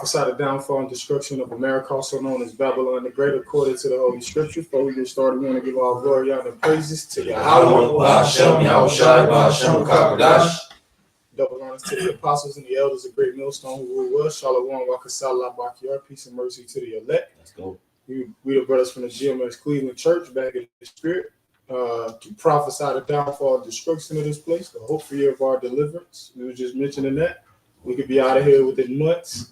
prophesy the downfall and destruction of America, also known as Babylon the Great, according to the Holy Scripture. Before we get started, we want to give all glory, honor, and praises to Yahweh. Double honors to the apostles and the elders of Great Millstone who was. Shalom, Wakasala, Bakiar, peace and mercy to the elect. Let's go. We the brothers from the GMS Cleveland Church back in the spirit to prophesy the downfall and destruction of this place, the hope for year of our deliverance. We were just mentioning that. We could be out of here within months.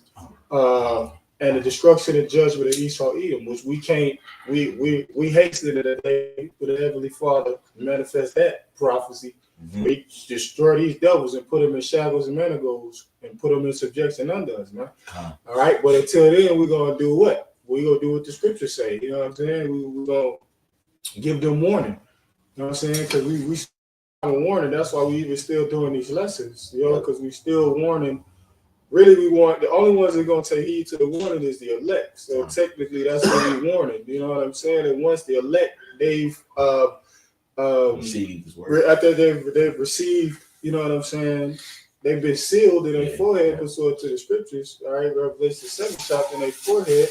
And the destruction and judgment of Esau Edom, which we can't, we hasten it a day for the Heavenly Father to manifest that prophecy. Mm-hmm. We destroy these devils and put them in shadows and manacles and put them in subjection under us, man. All right, but until then, we're gonna do what? We're gonna do what the scriptures say. You know what I'm saying? We're gonna give them warning. You know what I'm saying? Because we have a warning. That's why we even still doing these lessons. You know, because we still warning. Really, we want the only ones that are gonna take heed to the warning is the elect. So technically, that's what we warning. You know what I'm saying? And once the elect, they've received this word. After they've received, you know what I'm saying? They've been sealed in their forehead pursuant to the scriptures. All right, Revelation 7 shot in their forehead.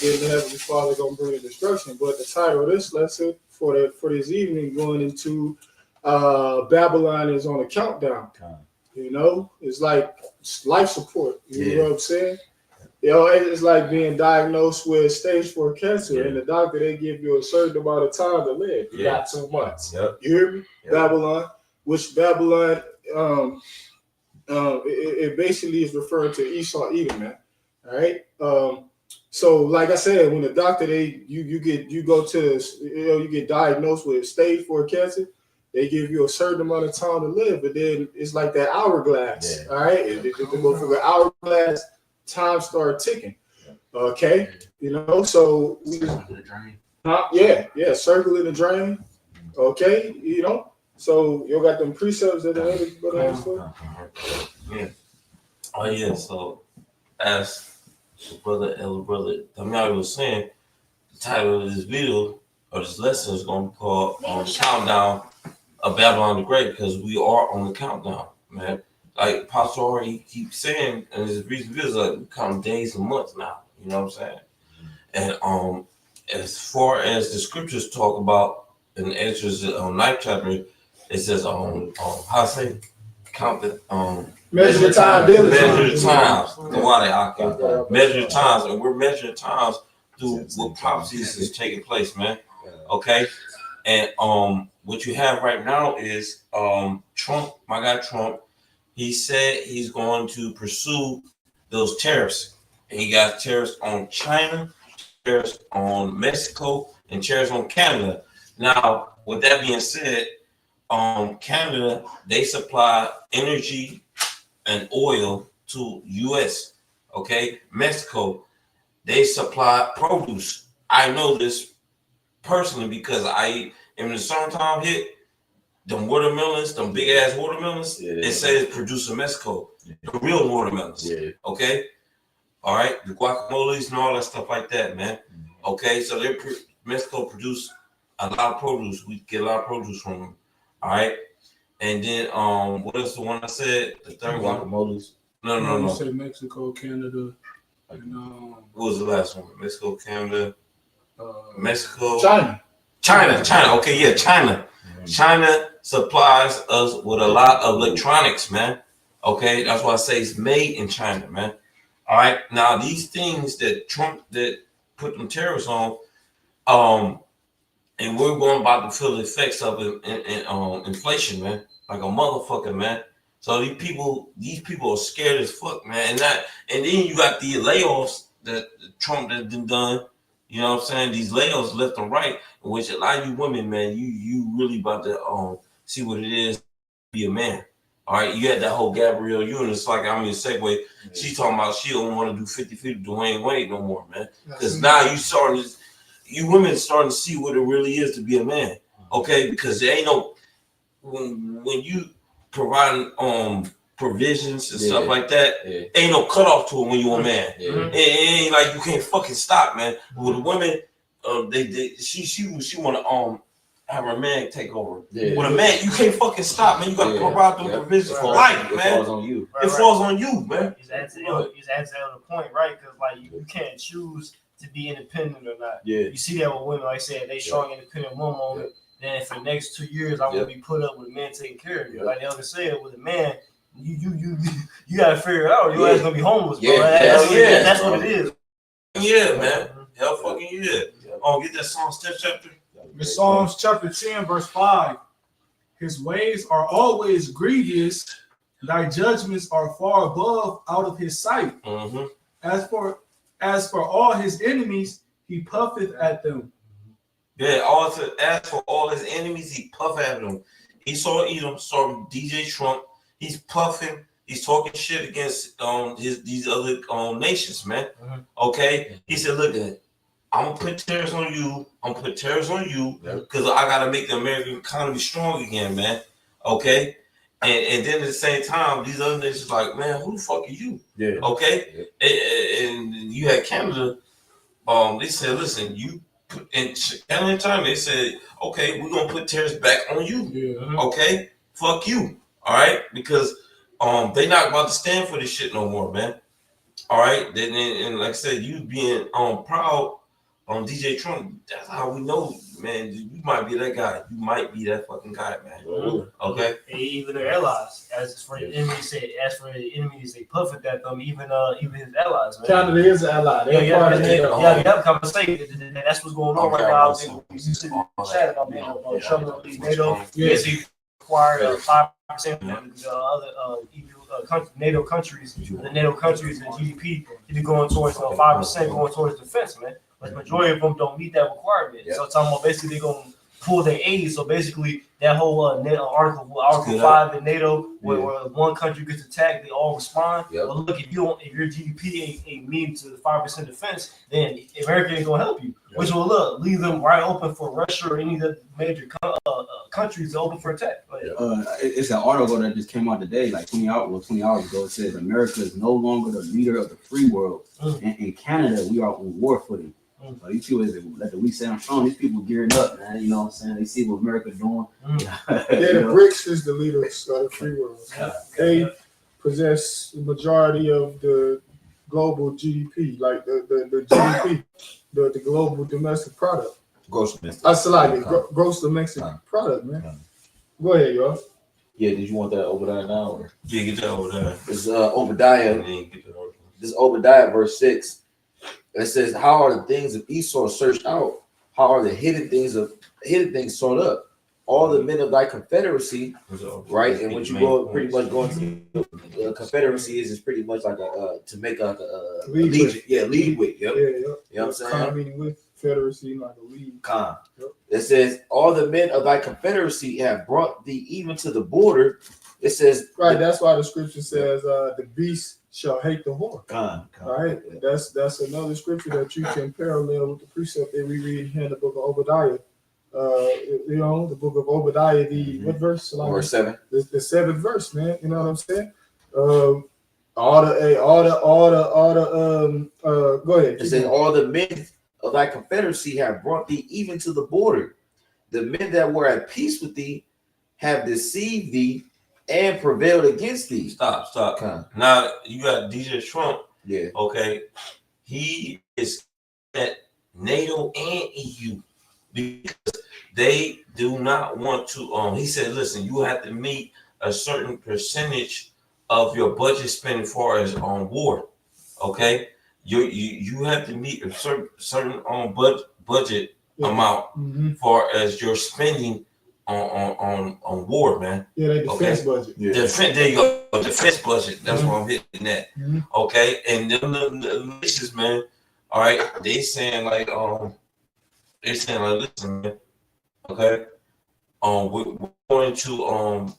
Then the Heavenly Father gonna bring the destruction. But the title of this lesson for this evening, going into Babylon, is on a countdown. You know, it's like life support. You know what I'm saying? You know, it's like being diagnosed with stage 4 cancer, and the doctor, they give you a certain amount of time to live. You got 2 months. You hear me? Babylon, which Babylon, it basically is referring to Esau Edom, man. All right. So like I said, when the doctor, you get diagnosed with stage 4 cancer, they give you a certain amount of time to live, but then it's like that hourglass. All right. They go through the hourglass. Time start ticking. Okay, you know, so circle the drain. Circle in the drain. Okay, you know, so you got them precepts that the Oh yeah. So as elder brother Damian was saying, the title of this video or this lesson is going to be called "Countdown of Babylon the Great," because we are on the countdown, man. Like Pastor already keeps saying, and his recent videos, like we count days and months now. You know what I'm saying? And as far as the scriptures talk about in Exodus 9th chapter, it says how to say count the measure the time, measure the times. Measure the times, and we're measuring times through what prophecies is taking place, man. Okay, and what you have right now is Trump, my guy Trump. He said he's going to pursue those tariffs. And he got tariffs on China, tariffs on Mexico, and tariffs on Canada. Now, with that being said, Canada, they supply energy and oil to U.S. Okay, Mexico, they supply produce. I know this personally because in the summertime hit, them watermelons, them big ass watermelons, it says produce in Mexico. The real watermelons. Okay. All right. The guacamoles and all that stuff like that, man. Okay. So Mexico produce a lot of produce. We get a lot of produce from them. All right. And then what else the one I said? The third one. Guacamoles. No. You said Mexico, Canada, and what was the last one? Mexico, Canada, Mexico. China. Okay, yeah, China. China supplies us with a lot of electronics, man. Okay, that's why I say it's made in China, man. All right, now these things that Trump that put them tariffs on, and we're going about to feel the effects of it in inflation, man, like a motherfucker, man. So these people are scared as fuck, man. And then you got the layoffs that Trump has been done. You know what I'm saying? These layoffs left and right, which a lot of you women, man, you really about to see what it is to be a man. All right, you had that whole Gabrielle Union. It's like I'm in a segue. She's talking about she don't want to do 50-50 Dwayne Wade no more, man. Because now you women starting to see what it really is to be a man. Okay, because there ain't no when you providing provisions and stuff like that, ain't no cutoff to it when you're a man. It ain't like you can't fucking stop, man. With the women, she want to have a man take over. Yeah. With a man, you can't fucking stop, man. You got to provide them provisions for life, man. It falls on you. It falls on you, man. It's actually on the point, right? Because like you can't choose to be independent or not. Yeah. You see that with women, like I said, they strong, independent one moment. Then for the next 2 years, I'm gonna be put up with a man taking care of you. Like the other said, with a man, you gotta figure it out. Your ass gonna be homeless, bro. That's what it is. Yeah, man. Hell fucking yeah. Oh, get that Psalms 10 chapter. Psalms chapter 10, verse 5. His ways are always grievous, thy judgments are far above out of his sight. Mm-hmm. As for all his enemies, he puffeth at them. Yeah, as for all his enemies, he puff at them. He saw Edom, saw DJ Trump. He's puffing. He's talking shit against these other nations, man. Mhm. Okay? He said, look, I'm going to put tariffs on you. I'm going to put tariffs on you because I got to make the American economy strong again, man. Okay? And then at the same time, these other nations like, man, who the fuck are you? Yeah. Okay? And you had Canada. They said, listen, you put in Canada time, they said, okay, we're going to put tariffs back on you. Yeah. Okay? Fuck you. All right? Because they not about to stand for this shit no more, man. All right? Then and like I said, you being proud on DJ Trump, that's how we know, man. You might be that guy. You might be that fucking guy, man. Okay? And even their allies, as for the enemies, they puff at them. Even his allies, man. Canada is an ally. They're part of NATO. Come and say that's what's going on right now. You see the chat about Trump and NATO. Yes, he acquired 5% of the other NATO countries. The NATO countries, the GDP, is going towards 5% going towards defense, man. But the majority of them don't meet that requirement. So talking about basically they're gonna pull their aid. So basically that whole Article 5 in NATO, where one country gets attacked, they all respond. But look, if your GDP ain't meeting to the 5% defense, then America ain't gonna help you. Which will leave them right open for Russia or any of the major countries to open for attack. It's an article that just came out today, like 20 hours ago. It says America is no longer the leader of the free world. And in Canada, we are on war footing. You see what like the week sound strong. These people gearing up, man. You know what I'm saying? They see what America doing. The BRICS is the leaders of the free world. They possess the majority of the global GDP, like the GDP, the global domestic product. Gross domestic. Gross domestic product, man. Go ahead, y'all. Yeah, did you want that Obadiah now? Or? Yeah, get that over there. It's Obadiah. This is Obadiah verse 6. It says, how are the things of Esau searched out? How are the hidden things sought up? All the men of thy confederacy, right? And what you go pretty much going to confederacy is pretty much like to make a lead with. Yep. You know what I'm saying? Meaning with confederacy, like a lead. Yep. It says, all the men of thy confederacy have brought thee even to the border. It says, right. That's why the scripture says, the beast shall hate the whore. Right. That's another scripture that you can parallel with the precept that we read here in the book of Obadiah. The book of Obadiah, what verse? Verse 7. The 7th verse, man. You know what I'm saying? Go ahead. It says, all the men of thy confederacy have brought thee even to the border. The men that were at peace with thee have deceived thee and prevailed against thee. Stop. Now you got DJ Trump. Yeah. Okay. He is at NATO and EU because they do not want to. He said, listen, you have to meet a certain percentage of your budget spending far as on war. Okay. You have to meet a certain budget amount far as your spending on war, man. Yeah, they defense budget. Yeah. There you go. Defense budget. That's what I'm hitting at. Okay, and them the nations, man. All right, they saying like listen, man. Okay, we're going to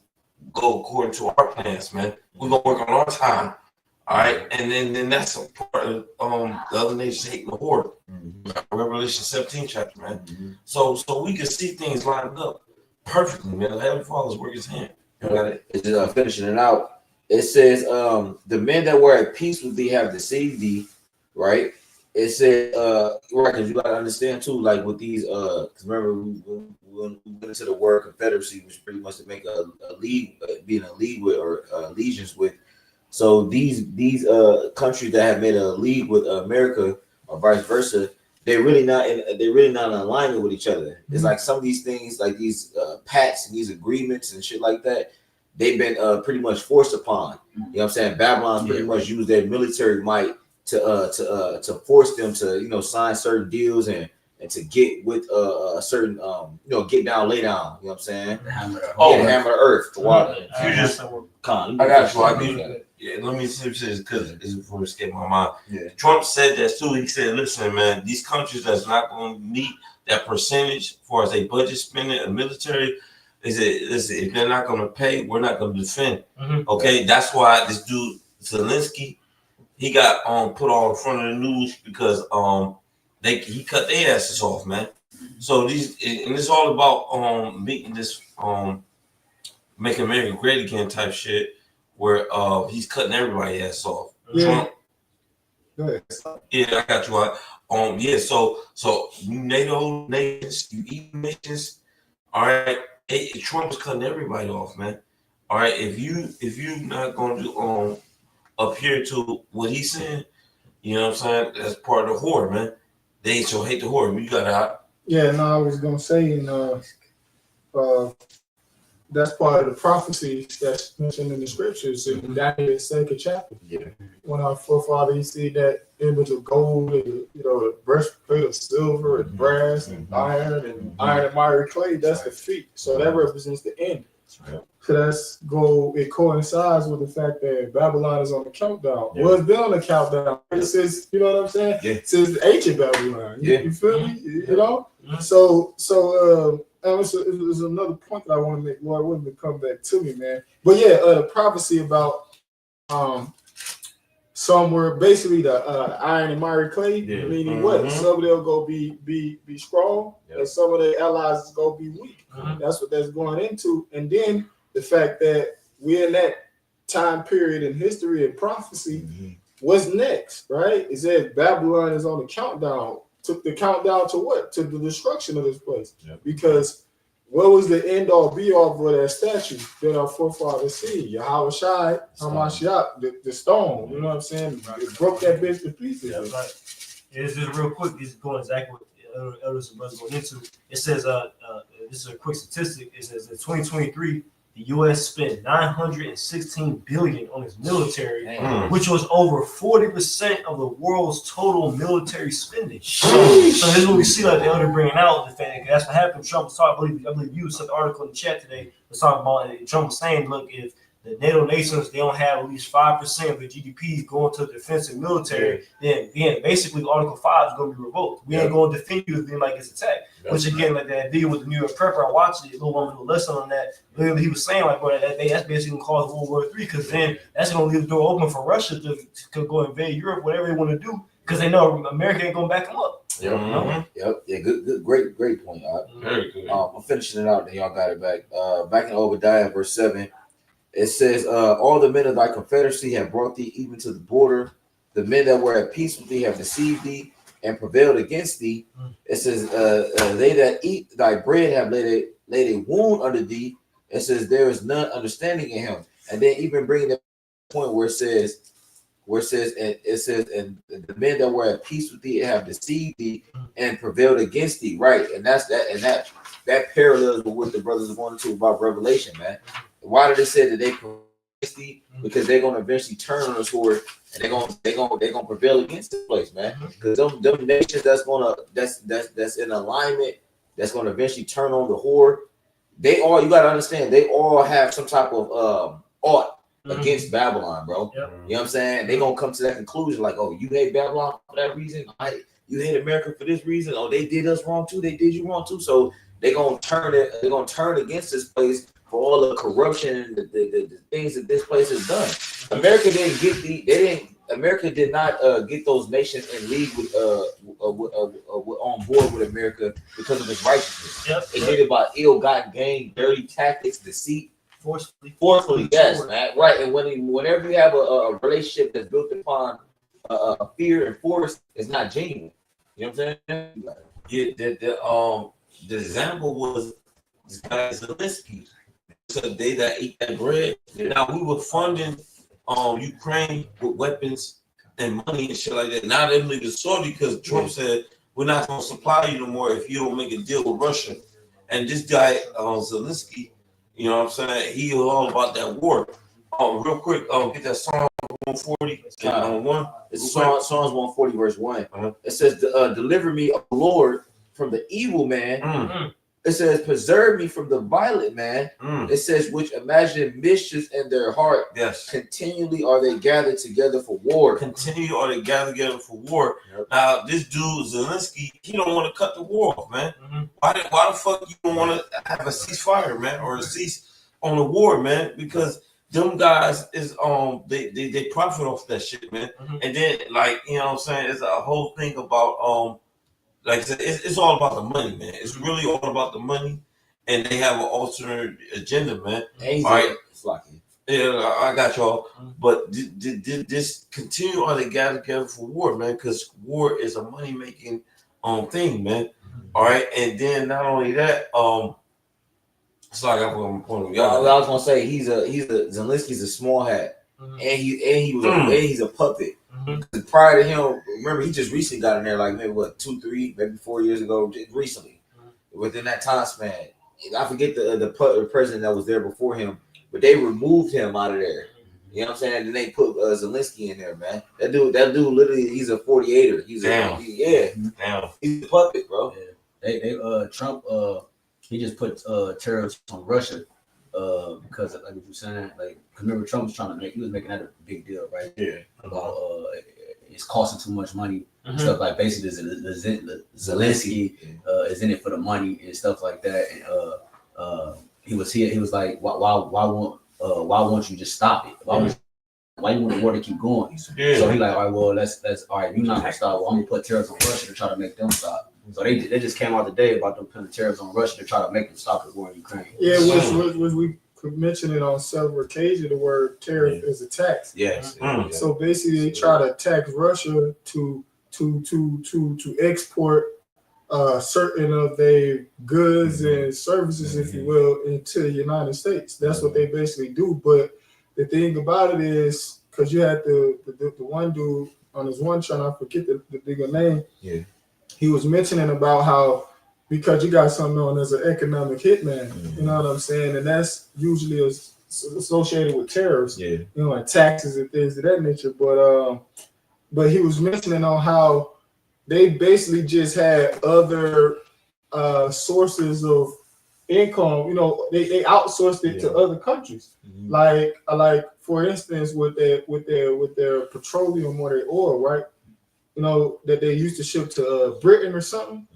go according to our plans, man. We're gonna work on our time. All right, and then that's a part of the other nations hating the horde. Revelation 17 chapter, man. So we can see things lined up perfectly, man. The Heavenly Father's work his hand. You got it? It's just finishing it out. It says, the men that were at peace with thee have deceived thee, right? it said, right, because you gotta understand too, like with these, because remember when we went into the word confederacy, which pretty much to make a league, being a league with or allegiance with. So these countries that have made a league with America or vice versa, they're really not in alignment with each other. It's like some of these things, like these pacts and these agreements and shit like that, they've been pretty much forced upon. You know what I'm saying? Babylon pretty much used their military might to force them to sign certain deals and to get with a certain get down, lay down. You know what I'm saying? Hammer the earth. You just I got you. Yeah, let me see this because it's before it escaped my mind. Yeah. Trump said that too. He said, "Listen, man, these countries that's not going to meet that percentage for as a budget spending and military, listen, if they're not going to pay, we're not going to defend." Okay, that's why this dude Zelensky, he got put on front of the news because he cut their asses off, man. So it's all about meeting this make America great again type shit, where he's cutting everybody ass off. Yeah. Trump, Go ahead. yeah, I got you out. Yeah, so you NATO nations, you EU nations, all right. Trump is cutting everybody off, man. All right, if you not gonna do adhere to what he's saying, you know what I'm saying? That's part of the whore, man. They so hate the whore. You gotta. Yeah, no, I was gonna say, that's part of the prophecies that's mentioned in the scriptures in Daniel's second chapter. Yeah. When our forefathers, you see that image of gold and the breastplate of silver and brass and iron and miry clay, that's the feet. So that represents the end. So it coincides with the fact that Babylon is on the countdown. Yeah. Well, it's been on the countdown. It says, you know what I'm saying? Yeah. Since the ancient Babylon. You feel me? You know? Mhm. So it was another point that I want to make. Lord, wouldn't it come back to me, man? But yeah, the prophecy about somewhere basically the iron and miry clay, meaning what? Some of them go be strong, and some of the allies is go be weak. That's what that's going into. And then the fact that we're in that time period in history and prophecy, what's next, right? It said Babylon is on the countdown. Took the countdown to what? To the destruction of this place. Because what was the end all be all for that statue that our forefathers see? Yahweh Shai, Hamashiach, the stone. You know what I'm saying? It broke that bitch to pieces. Yeah, right. It's just real quick. This is going exactly what elders and brothers going into. It says, this is a quick statistic. It says in 2023, the U.S. spent $916 billion on its military, which was over 40% of the world's total military spending. So this is what we see, like the elder bringing out the fact that that's what happened. Trump was talking. I believe you sent the article in the chat today. Was talking about Trump was saying, look, if the NATO nations, they don't have at least 5% of their GDPs going to the defense and military, then basically Article 5 is going to be revoked. We ain't going to defend you if being like it's attacked. Which again, like that video with the New York Prepper, I watched it, a little one with a lesson on that. Literally, he was saying like, bro, that's basically going to cause World War III, because then that's going to leave the door open for Russia to go invade Europe, whatever they want to do, because they know America ain't going to back them up. Yep. Yeah. Good. Great point. Very good. I'm finishing it out, then y'all got it back. Back in Obadiah, verse 7. It says, all the men of thy confederacy have brought thee even to the border. The men that were at peace with thee have deceived thee and prevailed against thee. It says, they that eat thy bread have laid a wound under thee. It says, there is none understanding in him. And then even bringing that point where it says, and the men that were at peace with thee have deceived thee and prevailed against thee. Right. And that's that. And that parallels with what the brothers are going to about Revelation, man. Why did it say that they against thee? Because they're gonna eventually turn on the sword and they're gonna prevail against this place, man. Because them nations that's in alignment, that's gonna eventually turn on the whore. You gotta understand, they all have some type of ought against Babylon, bro. You know what I'm saying? They gonna come to that conclusion, like, oh, you hate Babylon for that reason, you hate America for this reason, oh, they did us wrong too, they did you wrong too. So they're gonna turn against this place for all the corruption and the things that this place has done. America did not get those nations in league with on board with America because of its righteousness. They did it by ill-gotten gain, dirty tactics, deceit, forcefully, yes, man, right. And whenever you have a relationship that's built upon fear and force is not genuine. You know what I'm saying? Yeah, the example was this guy Zelensky. So they that eat that bread. Now we were funding Ukraine with weapons and money and shit like that. Now they leave the sword because Trump said we're not gonna supply you no more if you don't make a deal with Russia. And this guy Zelensky, you know what I'm saying? He was all about that war. Real quick, get that Psalm 140 and 1. It's Psalms 140 verse 1. Uh-huh. It says, "Deliver me, O Lord, from the evil man." It says, "Preserve me from the violent man." It says, "Which imagine mischief in their heart. Yes. Continually are they gathered together for war." Continue or they gather together for war. Yep. Now this dude Zelensky, he don't want to cut the war off, man. Why the fuck you don't want to have a ceasefire, man, or a cease on the war, man? Because them guys is they profit off that shit, man. And then like you know what I'm saying, it's a whole thing about like I said, it's all about the money, man. It's really all about the money, and they have an alternate agenda, man. All right. Yeah, I got y'all. But this continue on the gather together for war, man, because war is a money making thing, man. All right, and then not only that, sorry, I forgot my point. I was gonna say Zelensky's a small hat, and he's a puppet. Prior to him, remember he just recently got in there, like maybe 2, 3, maybe 4 years ago, just recently. Within that time span, I forget the president that was there before him, but they removed him out of there. You know what I'm saying? And they put Zelensky in there, man. That dude, literally, he's a 48er. He's Damn. He's a puppet, bro. Yeah. They Trump he just put tariffs on Russia because like what you're saying, like remember Trump was making that a big deal, right? Yeah. About it's costing too much money. Stuff like basically the Zelensky is in it for the money and stuff like that. And he was like, why won't you just stop it? Why you want the war to keep going? Yeah. So he like, all right, well, let's all right, you're not gonna stop. Well, I'm gonna put tariffs on Russia to try to make them stop. So they just came out today about them putting tariffs on Russia to try to make them stop the war in Ukraine. Yeah, which we could mention it on several occasions. The word tariff is a tax. Yes. So basically, they try to tax Russia to export certain of their goods and services, if you will, into the United States. That's what they basically do. But the thing about it is, because you had the one dude on his one channel, I forget the bigger name. Yeah. He was mentioning about how because you got something known as an economic hitman, you know what I'm saying, and that's usually associated with tariffs, you know, like taxes and things of that nature. But he was mentioning on how they basically just had other sources of income. You know, they outsourced it to other countries, like for instance with their petroleum or their oil, right? You know, that they used to ship to Britain or something.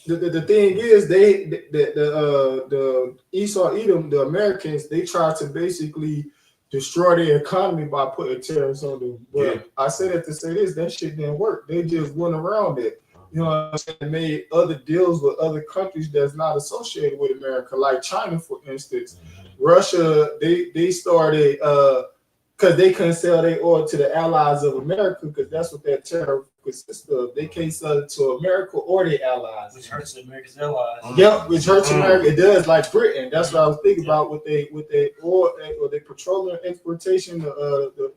The thing is, the Esau Edom, the Americans, they tried to basically destroy their economy by putting tariffs on them. But I say that to say this, that shit didn't work. They just went around it. You know what I'm saying? They made other deals with other countries that's not associated with America, like China, for instance. Russia, they started because they couldn't sell their oil to the allies of America, because that's what that tariff consists of. They can't sell it to America or their allies. Which hurts America's allies. Yep, which hurts America. It does, like Britain. That's what I was thinking about with their oil or their petroleum exportation. The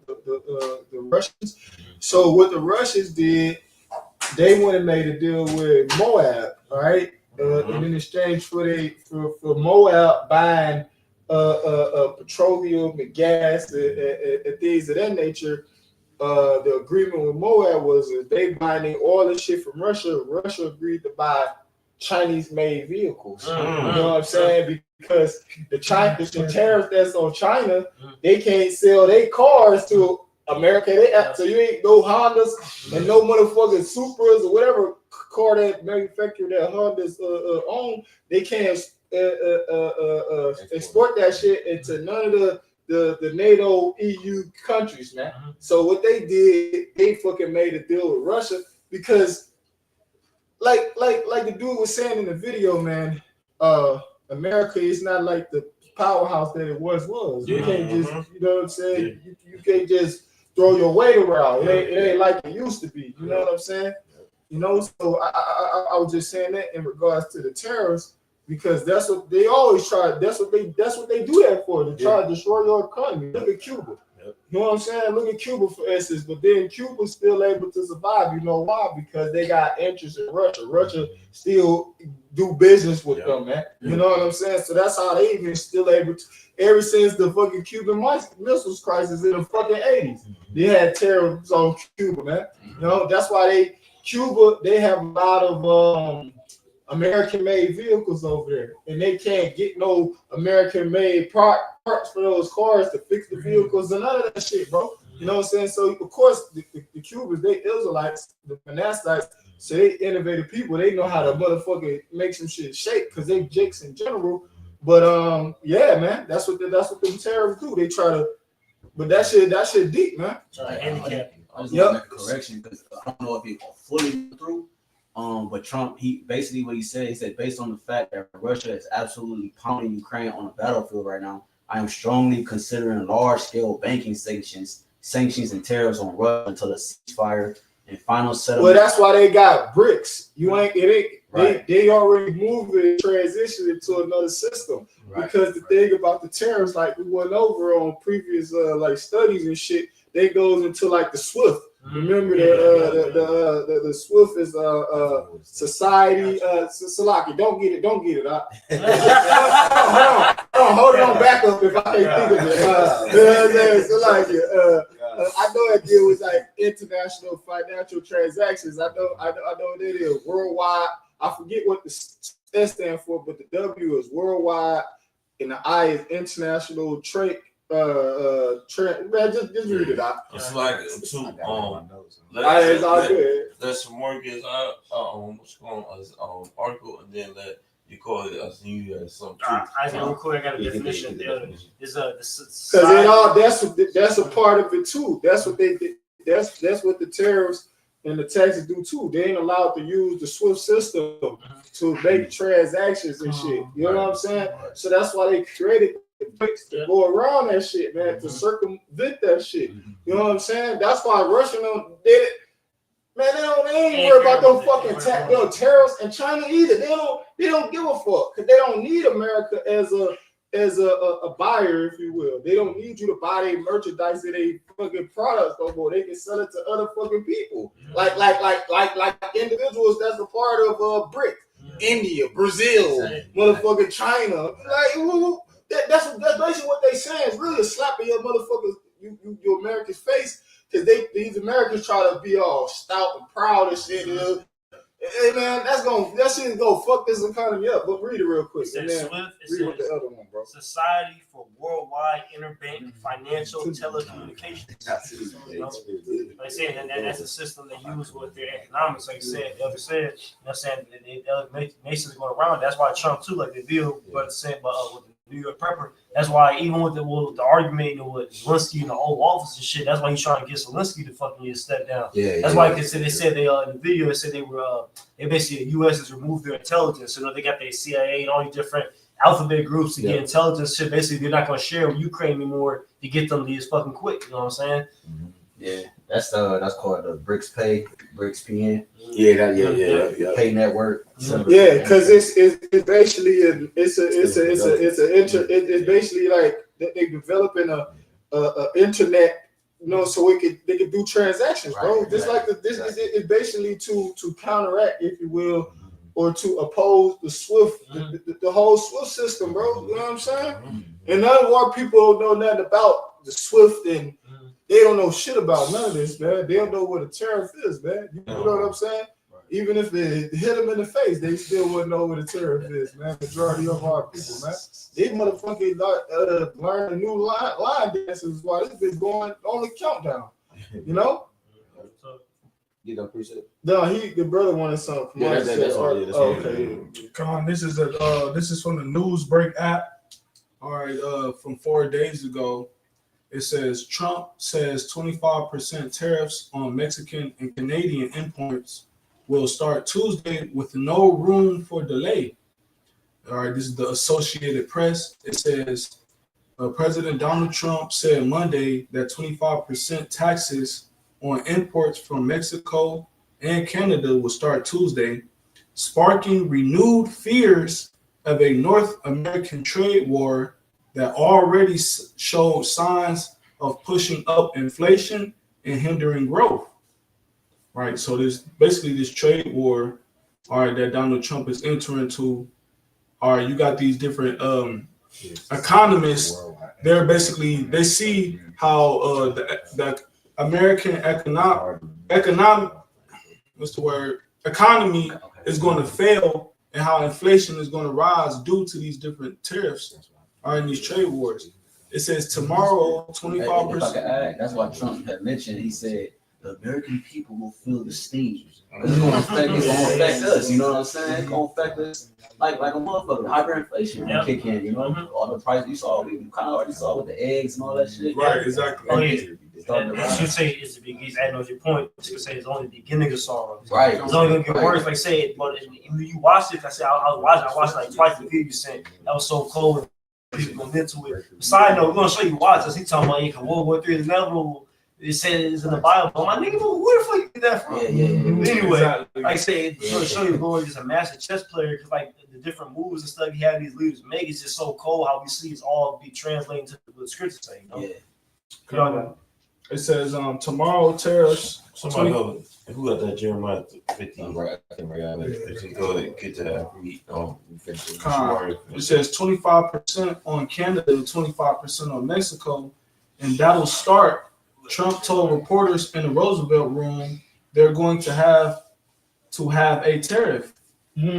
Russians. So what the Russians did, they went and made a deal with Moab. All right, and in exchange for Moab buying petroleum and gas and things of that nature. The agreement with Moab was that they buying all this shit from Russia. Russia agreed to buy Chinese-made vehicles. You know what I'm saying? Because the tariff that's on China, they can't sell their cars to America. So you ain't no Hondas and no motherfucking Supras or whatever car that manufacturer that Hondas own. They can't export that shit into none of the NATO EU countries, man. So what they did, they fucking made a deal with Russia because, like the dude was saying in the video, man, America is not like the powerhouse that it was. You can't just, you know what I'm saying? You can't just throw your weight around. It ain't like it used to be. You know what I'm saying? You know, so I was just saying that in regards to the terrorists, because that's what they always try. That's what they do that for, to try to destroy your economy. Look at Cuba. You know what I'm saying? Look at Cuba, for instance. But then Cuba's still able to survive. You know why? Because they got interest in Russia. Russia still do business with them, man. You know what I'm saying? So that's how they even still able to. Ever since the fucking Cuban Missiles crisis in the fucking 80s, they had terrorists on Cuba, man. You know, that's why Cuba, they have a lot of American-made vehicles over there, and they can't get no American-made parts for those cars to fix the vehicles and none of that shit, bro. You know what I'm saying? So of course the Cubans, they Israelites, the Manassites, so they innovative people. They know how to motherfucking make some shit shake because they jakes in general. But yeah, man, that's what them terrorists do. They try to, but that shit deep, man. Try to handicap. I was gonna make a correction because I don't know if it fully through. But Trump, he basically what he said based on the fact that Russia is absolutely pounding Ukraine on the battlefield right now, I am strongly considering large-scale banking sanctions and tariffs on Russia until a ceasefire and final settlement. Well, that's why they got BRICS. They already moved it and transitioned it to another system. Right. Because the thing about the tariffs, like we went over on previous like studies and shit, they goes into like the SWIFT. Remember the SWIFT is society. Salaki, don't get it. Hold on, back up if I can't think of it. Salaki, I know it deal with like international financial transactions. I know what it is. Worldwide. I forget what the S stands for, but the W is worldwide, and the I is international trade. Man, just read it out. It's like let's some more get what's going on article, and then let you call it as you as something. I got a definition. Because it all that's a part of it too. That's what they did. That's what the tariffs and the taxes do too. They ain't allowed to use the SWIFT system to make transactions and shit. You know what I'm saying? So that's why they created to go around that shit, man, to circumvent that shit. You know what I'm saying? That's why Russia did it. Man, they ain't worried about those fucking tariffs, and China either. They don't give a fuck because they don't need America as a buyer, if you will. They don't need you to buy their merchandise and their fucking products no more. They can sell it to other fucking people, like individuals that's a part of BRIC, India, Brazil, motherfucking China, like. That's basically what they saying. It's really a slap in your motherfuckers, your Americans' face, because these Americans try to be all stout and proud and shit. Hey man, that shit gonna fuck this economy up. But read it real quick. And then read what the other one, bro. Society for Worldwide Interbank Financial Telecommunications. Like I said, and that's a system they use with their economics. Like I said, the other said, you know what I'm saying, the other nations are going around. That's why Trump too, like the deal, but saying with the New York Prepper. That's why even with the argument with Zelensky in the Oval Office and shit, that's why he's trying to get Zelensky to fucking get step down. That's why they said in the video they said they basically the U.S. has removed their intelligence. So they got their CIA and all these different alphabet groups to get intelligence shit. Basically, they're not gonna share with Ukraine anymore to get them to just fucking quit. You know what I'm saying? Mm-hmm. Yeah, that's called the BRICS Pay, BRICS PN. Yeah. Pay network. Yeah, because it's basically it's basically like they developing a internet, you know, so they can do transactions, bro. Just like it's basically to counteract, if you will, or to oppose the SWIFT, the whole SWIFT system, bro. You know what I'm saying? And none of our people know nothing about the SWIFT, and they don't know shit about none of this, man. They don't know what a tariff is, man. You know what I'm saying? Even if it hit them in the face, they still wouldn't know what a tariff is, man. Majority of our people, man. They motherfucking learn a new line dances while this bitch going on the countdown. You know? You don't appreciate it? No, the brother wanted something. Okay. Come on, this is from the Newsbreak app. All right, from 4 days ago. It says Trump says 25% tariffs on Mexican and Canadian imports will start Tuesday with no room for delay. All right, this is the Associated Press. It says President Donald Trump said Monday that 25% taxes on imports from Mexico and Canada will start Tuesday, sparking renewed fears of a North American trade war that already showed signs of pushing up inflation and hindering growth. Right, so this basically this trade war, all right, that Donald Trump is entering into. All right, you got these different economists. They're basically they see how the American economic what's the word economy is going to fail and how inflation is going to rise due to these different tariffs are in these trade wars. It says tomorrow 25%. That's why Trump had mentioned. He said the American people will feel the sting. It's gonna affect us. You know what I'm saying? It's gonna affect us like a motherfucker. Hyperinflation will kick in. You know, all the price you saw, we kind of already saw with the eggs and all that shit. Right, exactly. Oh, yeah. I should say it's the beginning. I know your point. I should say it's only the beginning of sorrow. Right. It's only gonna get worse. Like I said, but when you watch it, I said I watched like twice the video. Saying that was so cold. People go into it. Side note, we're gonna show you watch this. He talking about World War III is inevitable. It says in the Bible. My nigga, where the fuck you get that from? Yeah. Anyway, Exactly. like I said, to show you Lord is a master chess player because like the different moves and stuff he had these leaders make is just so cold how we see it's all be translating to what the scriptures say. You know? Yeah. It says tomorrow tariffs. Somebody go. Who got that Jeremiah 50? Right, I can write out If you go and get that, It says 25% on Canada and 25% on Mexico, and that'll start. Trump told reporters in the Roosevelt Room they're going to have a tariff.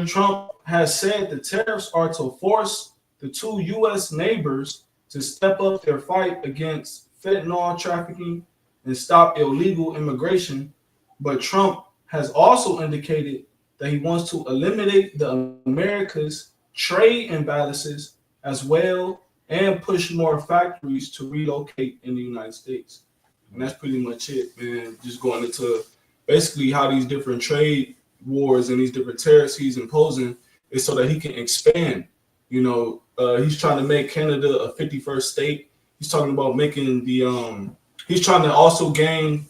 Trump has said the tariffs are to force the two U.S. neighbors to step up their fight against fentanyl trafficking and stop illegal immigration. But Trump has also indicated that he wants to eliminate the America's trade imbalances as well and push more factories to relocate in the United States. And that's pretty much it, man. Just going into basically how these different trade wars and these different tariffs he's imposing is so that he can expand. You know, he's trying to make Canada a 51st state. He's talking about making the he's trying to also gain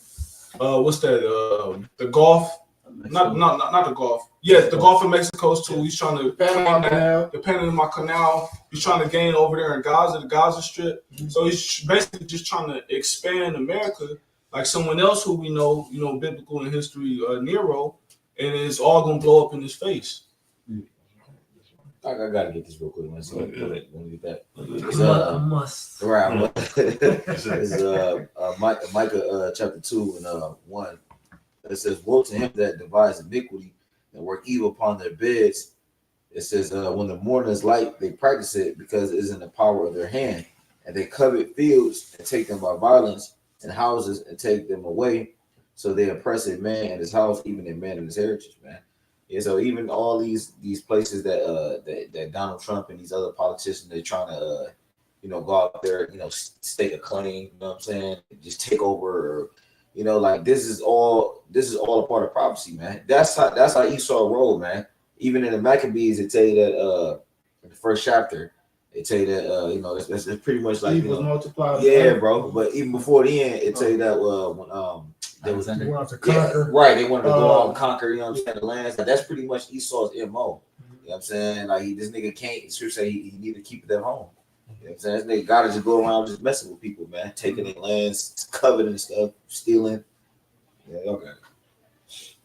the Gulf. Not the Gulf. Yes, the Gulf of Mexico's too. He's trying to the Panama Canal. He's trying to gain over there in Gaza, the Gaza Strip. So he's basically just trying to expand America, like someone else who we know, biblical in history, Nero, and it's all gonna blow up in his face. I gotta get this real quick, man. So let me get that. I must. Right. It's Micah chapter 2 and 1. It says, "Woe to him that devises iniquity and work evil upon their beds." It says, "When the mourners light, they practice it because it is in the power of their hand, and they covet fields and take them by violence, and houses and take them away. So they oppress a man and his house, even a man and his heritage." Man. Yeah, so even all these places that Donald Trump and these other politicians, they're trying to go out there, stake a claim, you know what I'm saying, just take over, or like this is all a part of prophecy, man. That's how Esau rolled, man. Even in the Maccabees, it tell you that in the first chapter, it tell you that it's pretty much like Evil multiplied. yeah, bro. But even before the end, it tell you that when they was They wanted to yeah, conquer. right. They wanted to go out and conquer, you know what I'm saying, the lands. Like, that's pretty much Esau's MO. You know what I'm saying? Like this nigga can't say he need to keep them home. You know what I'm saying? This nigga gotta just go around just messing with people, man. Taking their lands, coveting stuff, stealing. Yeah, okay.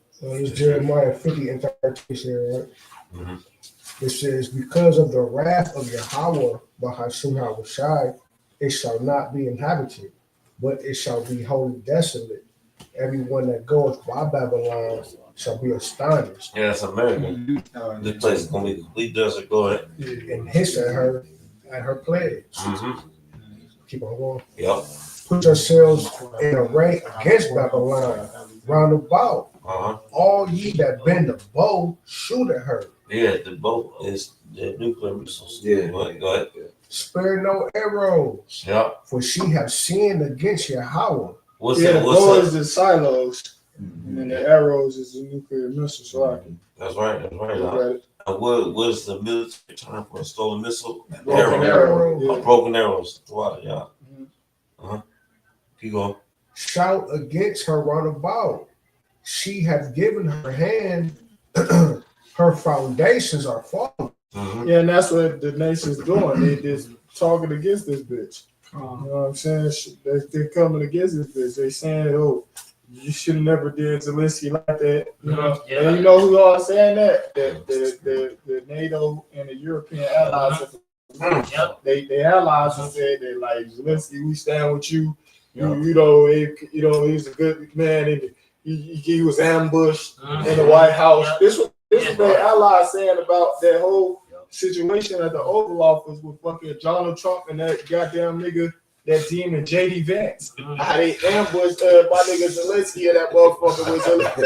So it's Jeremiah 50 and 13 here, right? Mm-hmm. It says, "Because of the wrath of Yahweh, Bahashim Havushai, it shall not be inhabited, but it shall be wholly desolate. Everyone that goeth by Babylon shall be astonished, Yeah, it's American. This place is gonna be complete desert. Go ahead. and hiss at her plagues." Mm-hmm. Keep on going. Yep. "Put yourselves in array against Babylon, round about. All ye that bend the bow, shoot at her. Yeah, the boat is the nuclear missiles. Yeah. Go ahead. Spare no arrows, Yep. for she have sinned against Yahweh." What's Yeah, that? the What's bows that? is silos, and then the arrows is the nuclear missiles. So I can That's right. That's right. look at it. What's the military term for a stolen missile? Broken Arrow. arrow. Broken arrows. Wow, yeah. Mhm. Keep going. Shout against her round about. She hath given her hand, her foundations are fallen. Mhm. Yeah, and that's what the nation's doing. They just talking against this bitch. You Uh, know what I'm saying? They're coming against this bitch. They saying, "Oh, you should have never did Zelensky like that." You know, Yeah. and you know who all saying that? The NATO and the European allies. Yep. They allies and said that like Zelensky, we stand with you. Yep. You know, he's a good man, and he was ambushed Mhm. in the White House. Yep. This was their allies saying about that whole situation at the Oval Office with fucking Donald Trump and that goddamn nigga, that demon JD Vance. How they ambushed my nigga Zelensky and that motherfucker was like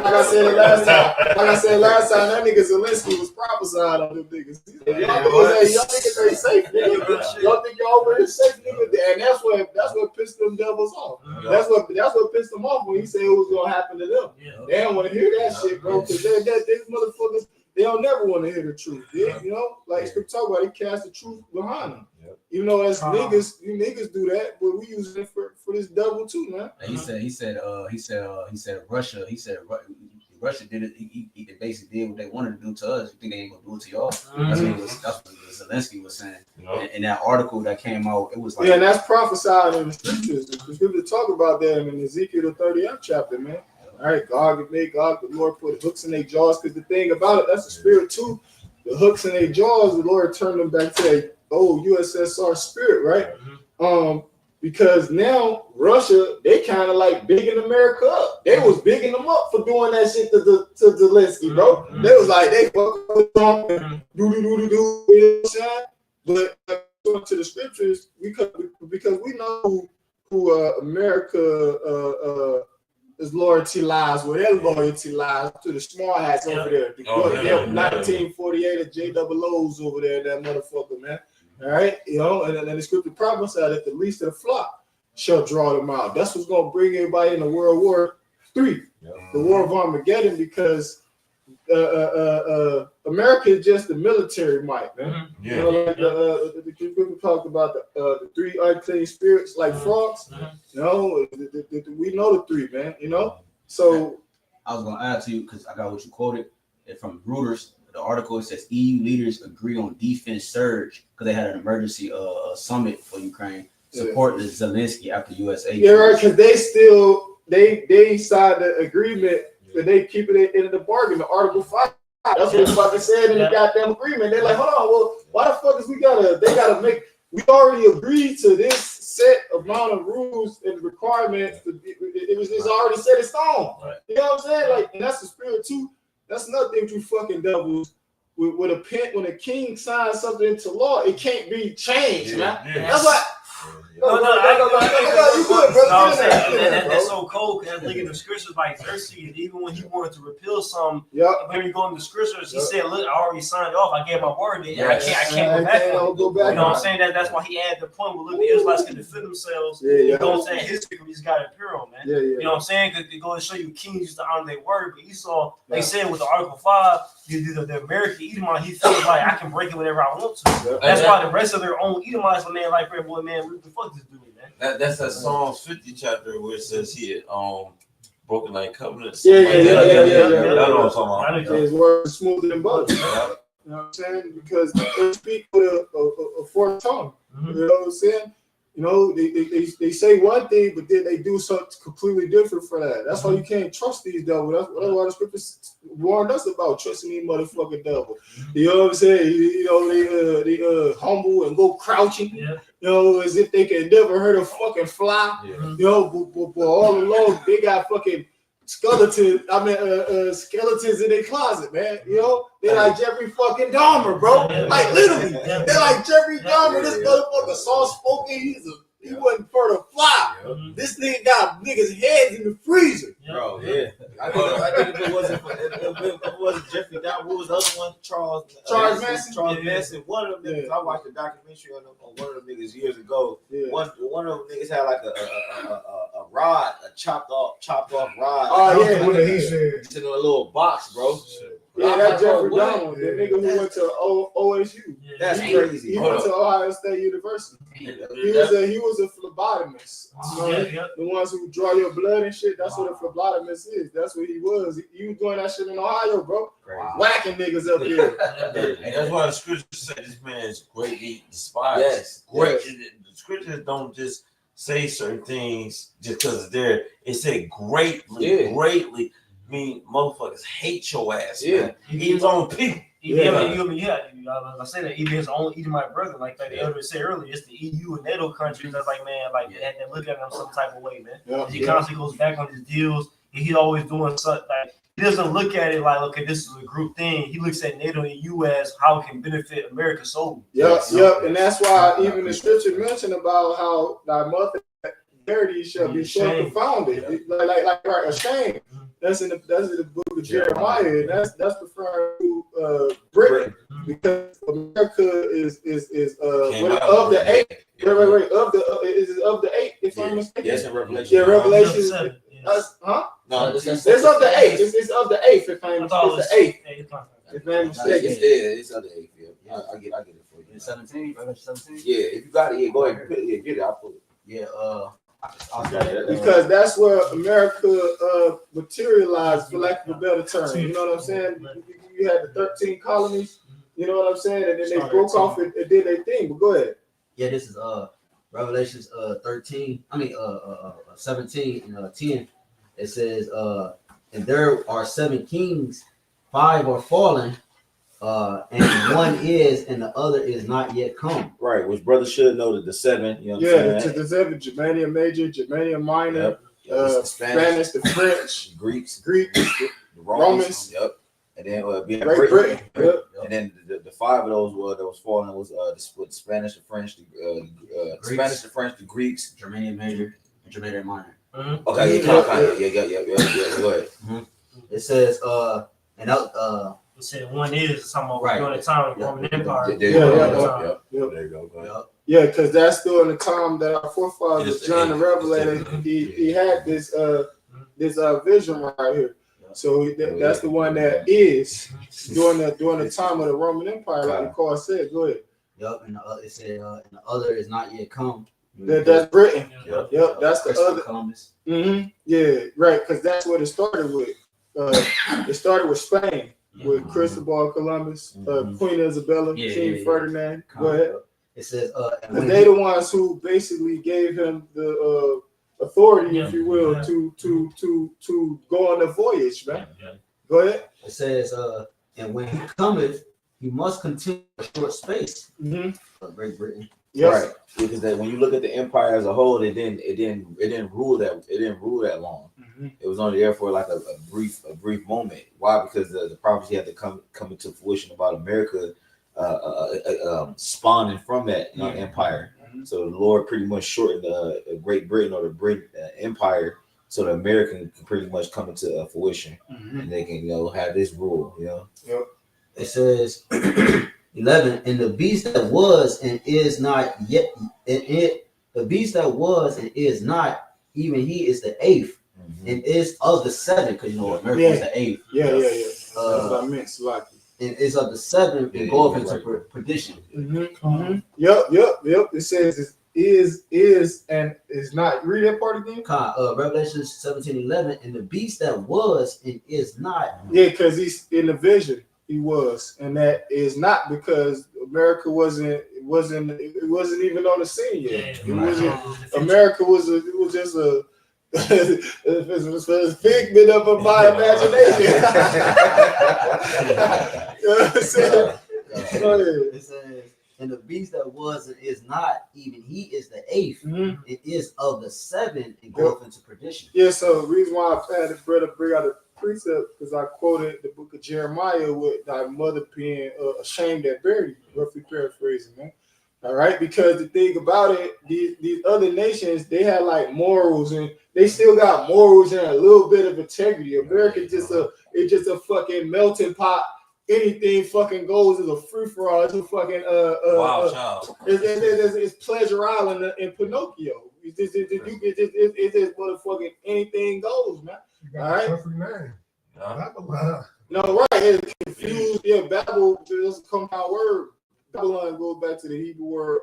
I said last time, that nigga Zelensky was prophesying on them niggas. Y'all niggas ain't safe, nigga. Y'all think y'all really safe, nigga? And that's what pissed them devils off. That's what pissed them off when he said it was gonna happen to them. They don't want to hear that shit, bro, because these motherfuckers, they don't never want to hear the truth. You know, like Scripture talk about, they cast the truth behind them. Even though as niggas, you niggas do that, but we use it for this devil too, man. And he said Russia. He said Russia did it. He basically did what they wanted to do to us. You think they ain't gonna do it to y'all? That's what Zelensky was saying. In that article that came out, it was like, Yeah, and that's prophesied in the scriptures. The scriptures talk about that in Ezekiel the 30th chapter, man. All right, God, the Lord put hooks in their jaws. Because the thing about it, that's the spirit too. The hooks in their jaws, the Lord turned them back to their old USSR spirit, right? Because now Russia, they kind of like bigging America up. They was bigging them up for doing that shit to Zelensky, bro. They was like, they fuck with Trump and do, you know what I'm saying? But according to the scriptures, because we know who America his loyalty lies, where their loyalty lies to the small hats over there. The 1948 JOOs over there, that motherfucker, man. All right, you know, and then the scripture prophesied that the least of the flock shall draw them out. That's what's gonna bring everybody into World War III, the War of Armageddon, because America is just the military might, man. You know, like the scripture talked about the three unclean spirits, like frogs. You know, we know the three, man. You know, so I was gonna add to you because I got what you quoted from Reuters. The article says EU leaders agree on defense surge because they had an emergency summit for Ukraine supporting Zelensky after USA. Yeah, right. Because they signed the agreement, but they keep it in the bargain. The Article 5. That's what fucking said in the goddamn agreement. They're like, hold on, well, why the fuck is they gotta make? We already agreed to this set amount of rules and requirements. It's already set in stone. Right. You know what I'm saying? Like, and that's the spirit too. That's another thing with you fucking devils. With a pen, when a king signs something into law, it can't be changed, man. That's why. That's so cold because I look at the scriptures like Xerxes, and even when he wanted to repeal some, when you go into the scriptures, he said, "Look, I already signed off. I gave my word. I can't go back. You know what I'm saying? That's why he added the point where look, the Israelites can defend themselves. You know what I'm saying? His victory's got imperial, man. You know what I'm saying? Because they go to show you kings used to honor their word, but Esau, they said with the Article 5, the American Edomite, he feels like I can break it whenever I want to. That's why the rest of their own Edomites, when they're like, boy, man, what the fuck this dude, man? That's that Psalms 50 chapter where it says here, broken like covenant. Yeah. That's what I'm talking about. His word is smoother than butter. You know what I'm saying? Because they speak with a forked tongue. You know what I'm saying? You know, they say one thing, but then they do something completely different for that. That's why you can't trust these devils. That's why the scriptures warned us about trusting these motherfucking devils. You know what I'm saying? You know, they humble and go crouching. You know, as if they can never hurt a fucking fly. You know, but all along they got fucking skeletons in their closet, man. You know, they're like Jeffrey fucking Dahmer, bro. Like literally, they're like Jeffrey Dahmer. This motherfucker soft spoken. He wasn't for the fly. This nigga got niggas' heads in the freezer. Bro, yeah. I think if it wasn't Jeffrey Dahmer, what was the other one? Charles Manson. Charles Manson. One of them niggas. I watched a documentary on one of them niggas years ago. One of them niggas had like a rod, a chopped off rod. Oh yeah, what he said. It's in a little box, bro. Yeah, that's Jeffrey What? Dahmer, the nigga who went to OSU. Yeah, That's He crazy. went to Ohio State University. He was a phlebotomist. You know, yeah. the ones who draw your blood and shit. That's what a phlebotomist is. That's what he was. He was doing that shit in Ohio, bro. Whacking niggas up here. And that's why the scriptures say this man is greatly despised. Yes. Great. The scriptures don't just say certain things just because it's there. It said greatly, Yeah. greatly. I mean, motherfuckers hate your ass, Yeah. man. Even his own people. I say that even his own Edomite brother, like the elder said earlier, it's the EU and NATO countries that's like, man, like they look at him some type of way, man. Yeah, He constantly goes back on his deals, and he's always doing something like he doesn't look at it like, okay, this is a group thing. He looks at NATO and EU as how it can benefit America solely. Yep, yep. And that's why even the scripture mentioned about how thy mother dirty shall be so confounded. Like right, ashamed. That's in the book of Jeremiah, and that's referring to Britain, because America is of the eight. Wait, of the eight, if I'm mistaken. Yes, in Revelation. Yeah, Revelation. No, It's of the eighth. It's of the eighth. If I'm mistaken, it's the eighth. If I'm mistaken, it's of the eighth. Yeah, I get it for you. 17, Revelation 17. Yeah, if you got it, yeah, go ahead. Yeah, get it. I'll put it. Yeah, because that's where America materialized, for lack of a better term. You know what I'm saying? You had the 13 colonies. You know what I'm saying? And then they broke off and did their thing. But go ahead. Yeah, this is Revelations 17 and 10. It says and there are 7 kings, 5 are fallen, and one is, and the other is not yet come. Right, which brother should know that the 7. You know what I'm saying? The 7, Germania Major, Germania Minor, Spanish, the French, Greeks, the Romans. Yep. And then we had Great Britain. Yep. And then the 5 of those that was falling was the Spanish, the French, the Spanish, the French, the Greeks, Germanian Major, and Germanian Minor. Okay, yeah. Go ahead. It says It said one is talking about Right. during the time of the Roman Empire. There you go. Go ahead. Yeah, because that's during the time that our forefathers, John the Revelator, he had this vision right here. So that's the one that is during the time of the Roman Empire, like the card said. Go ahead. Yep, and it said and the other is not yet come. That's Britain. Yep. Yep, that's the Christopher other. Columbus. Yeah, right, because that's what it started with. It started with Spain, with Cristobal Columbus, Queen Isabella, King Ferdinand. Go ahead. It says And they the ones who basically gave him the authority, if you will, to go on the voyage, man. Go ahead. It says and when he cometh, he must continue a short space. Great Britain. Yes. Right, because when you look at the empire as a whole, it didn't rule that long. It was only there for like a brief moment. Why? Because the prophecy had to come into fruition about America spawning from that empire. So the Lord pretty much shortened Great Britain or the Brit Empire, so the American can pretty much come into fruition, and they can have this rule. Yep. It says 11, and the beast that was and is not yet, the beast that was and is not, even he is the 8th, and is of the 7, because America is the 8th. Yeah. That's what I meant, Slocky. And is of the 7 and go up into perdition. Yep. It says is and is not. Read that part again. Revelation 17:11, and the beast that was and is not. Yeah, because he's in the vision. He was, and that is not because America wasn't even on the scene yet. It wasn't. America was just a figment of my imagination. You know what I'm saying? It says, and the beast that was and is not, even he is the 8th. It is of the 7 and goeth into perdition. Yeah. So the reason why I had to bring out a precept, because I quoted the book of Jeremiah with thy mother being ashamed that buried you, roughly paraphrasing, man. All right, because the thing about it, these other nations, they had like morals, and they still got morals and a little bit of integrity. America just a fucking melting pot. Anything fucking goes as a free for all. It's a fucking Wow, child. It's Pleasure Island in Pinocchio. It's just motherfucking anything goes, man. You got All right. a perfect name. Yeah. Babylon. No, right. It's confused. Yeah, Babel is a compound word. Babylon goes back to the Hebrew word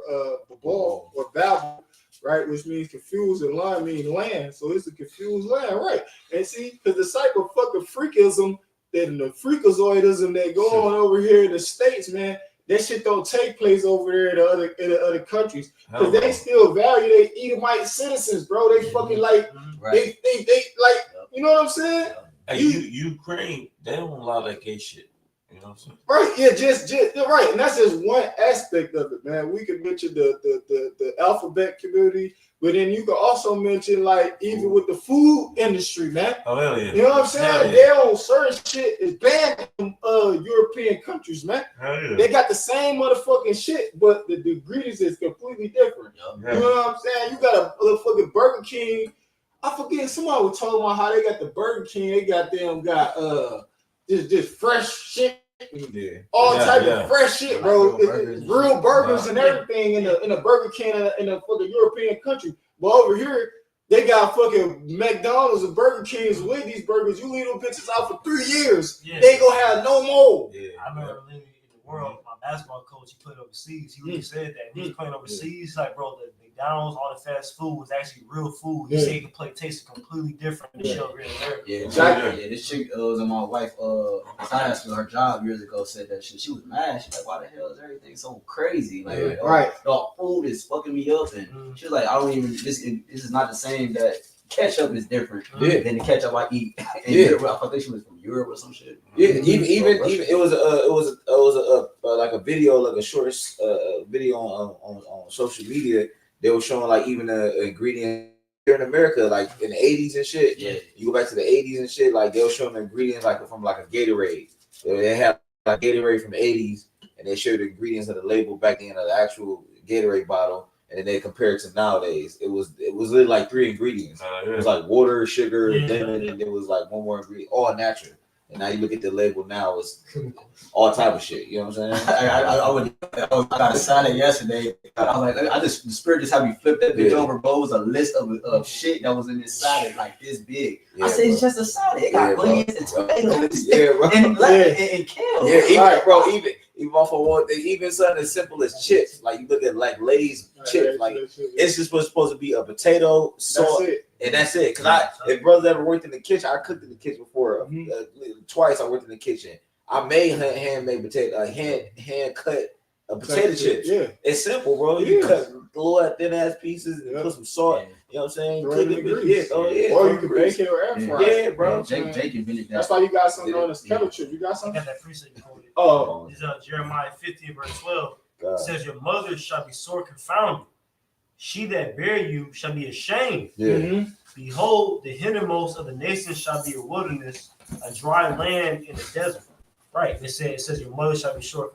Babal or Babel, right, which means confused, and line means land. So it's a confused land, right? And see, because the type of fucking freakism and the freakazoidism that go on over here in the States, man, that shit don't take place over there in the other countries. Because they still value their Edomite citizens, bro. They fucking like Right. they like, you know what I'm saying? Hey, Ukraine, they don't allow that gay shit. You know what I'm saying? Right, yeah, just you're right, and that's just one aspect of it, man. We could mention the alphabet community, but then you could also mention like even with the food industry, man. Oh hell yeah. You know what I'm saying? Hell yeah. Their own certain shit is banned from European countries, man. Hell yeah. They got the same motherfucking shit, but the ingredients is completely different. Yeah. You know what I'm saying? You got a motherfucking Burger King. I forget, somebody was talking about how they got the Burger King. They got just fresh shit. Yeah. All type yeah. of fresh shit, bro. Real burgers. Real burgers and everything in a Burger King in a fucking European country. But over here, they got fucking McDonald's and Burger Kings with these burgers. You leave them bitches out for 3 years. Yeah. They gonna have no more. Yeah. I remember living in the world. My basketball coach, he played overseas. He really said that he was playing overseas. He's like, bro, the McDonald's, all the fast food was actually real food. He Yeah. said it could taste completely different than the shit over here in America. Yeah, Exactly. Yeah, this chick was in my wife. I asked her job years ago. Said that she was mad. She's like, "Why the hell is everything so crazy? Like, Yeah. Right. the food is fucking me up." And she was like, "I don't even. This is not the same. That ketchup is different Yeah. than the ketchup I eat in Yeah. Europe. I think she was from Europe or some shit. Yeah, even it was like a video, like a short video on social media. They were showing like even the ingredient here in America, like in the 80s and shit. Yeah. You go back to the 80s and shit, like they were showing the ingredients like from like a Gatorade. They had like Gatorade from the 80s, and they showed the ingredients of the label back in of the actual Gatorade bottle, and then they compare it to nowadays. It was literally like 3 ingredients. It was like water, sugar, lemon, and it was like one more ingredient, all natural. And now you look at the label now, it's all type of shit. You know what I'm saying? I got a salad yesterday. I was like, the spirit just had me flip that bitch Yeah. over, bro. It was a list of shit that was in this salad like this big. Yeah, I said, it's bro. just a salad. It got Yeah, bro. onions and tomatoes Yeah, bro. and kale. Yeah, even Right. bro, even off of one thing, even something as simple as chips. Like you look at like Lay's chips, like it's just supposed to be a potato, salt, That's it. and that's it. Cause if brothers ever worked in the kitchen, I cooked in the kitchen before. Twice I worked in the kitchen. I made handmade potato, hand cut potato chips. Yeah. It's simple, bro. It You is. cut little thin ass pieces and Yeah. put some salt. You know what I'm saying? Throw it Cook in it, the yeah, grease. oh yeah. Or you can bake it or air Yeah. fry. Yeah, bro. Jake invented that. That's why you got something on this kettle chip. You got I something? got that precept quoted. Oh, It's Jeremiah 15, verse 12. God. It says, your mother shall be sore confounded. She that bare you shall be ashamed. Yeah. mhm. Behold, the hindermost of the nations shall be a wilderness, a dry land in the desert. Right. It says your mother shall be sore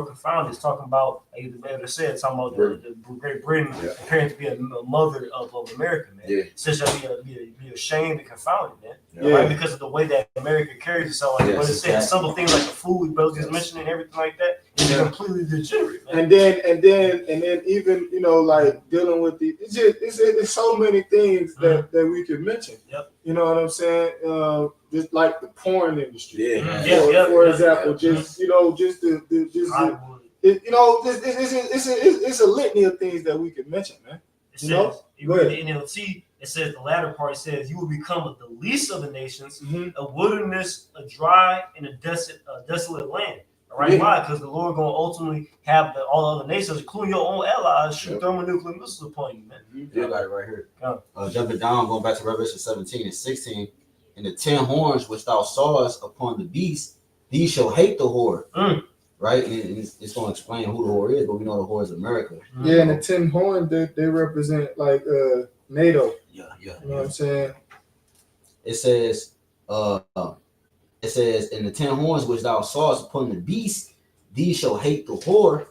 confounded. It's talking about, like the man said, it's talking about the Great Britain Yeah. appearing to be a mother of America, man. Yeah. It says shall be ashamed and confounded, man. Yeah. Right, because of the way that America carries itself. Like Yes, what it said, exactly. simple things like the food bro just mentioned and everything like that is Yeah. completely degenerate, man. And then even like dealing with it's so many things that we can mention. Yep. You know what I'm saying? Just like the porn industry. Yeah. For example, just Hollywood. it's a litany of things that we can mention, man. It You know? says, you Go read the NLT, it says the latter part says, you will become the least of the nations, Mm-hmm. a wilderness, a dry, and a desolate land. All right, Yeah. why? Because the Lord going to ultimately have all other nations, including your own allies, shoot Yep. thermonuclear missiles upon you, man. I got it right here. Go. Jumping down, going back to Revelation 17 and 16. And the 10 horns which thou sawest upon the beast, these shall hate the whore. Right? And it's going to explain who the whore is, but we know the whore is America. Yeah, and the 10 horn they represent like NATO. Yeah. You know what I'm saying? It says, in the 10 horns which thou sawest upon the beast, these shall hate the whore,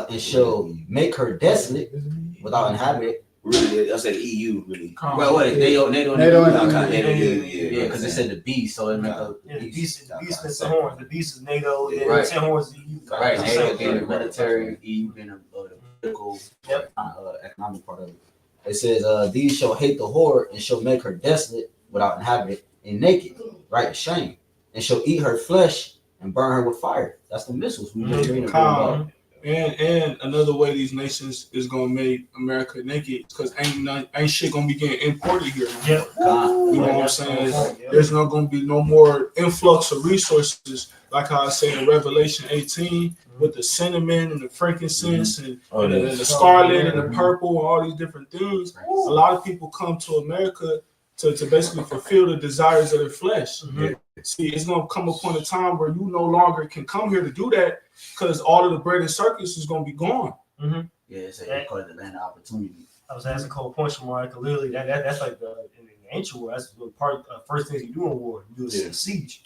and shall make her desolate without inhabitant. Really, I said EU really. Well, wait, NATO NATO and yeah, because it said the beast, so it meant Yeah, the beast is the horns. The beast is NATO, and Right. the 10 horns is the EU. right, It's the NATO same being thing. the military, EU being the political, Yep. economic part of it. It says, these shall hate the whore and shall make her desolate without inhabitant and naked, right? Shame. and she'll eat her flesh and burn her with fire. That's the missiles we just reading about. And another way these nations is gonna make America naked because ain't shit gonna be getting imported here. Yeah. You know what I'm saying? There's not gonna be no more influx of resources, like how I say in Revelation 18, with the cinnamon and the frankincense and the scarlet and the purple and all these different things. A lot of people come to America to basically fulfill the desires of their flesh. See, it's gonna come upon a time where you no longer can come here to do that because all of the bread and circus is gonna be gone. Yeah, it's called the land of opportunity. I was asking Cole points from Mark. Literally, that's like in the ancient war. That's the first thing you do in war. You do a siege.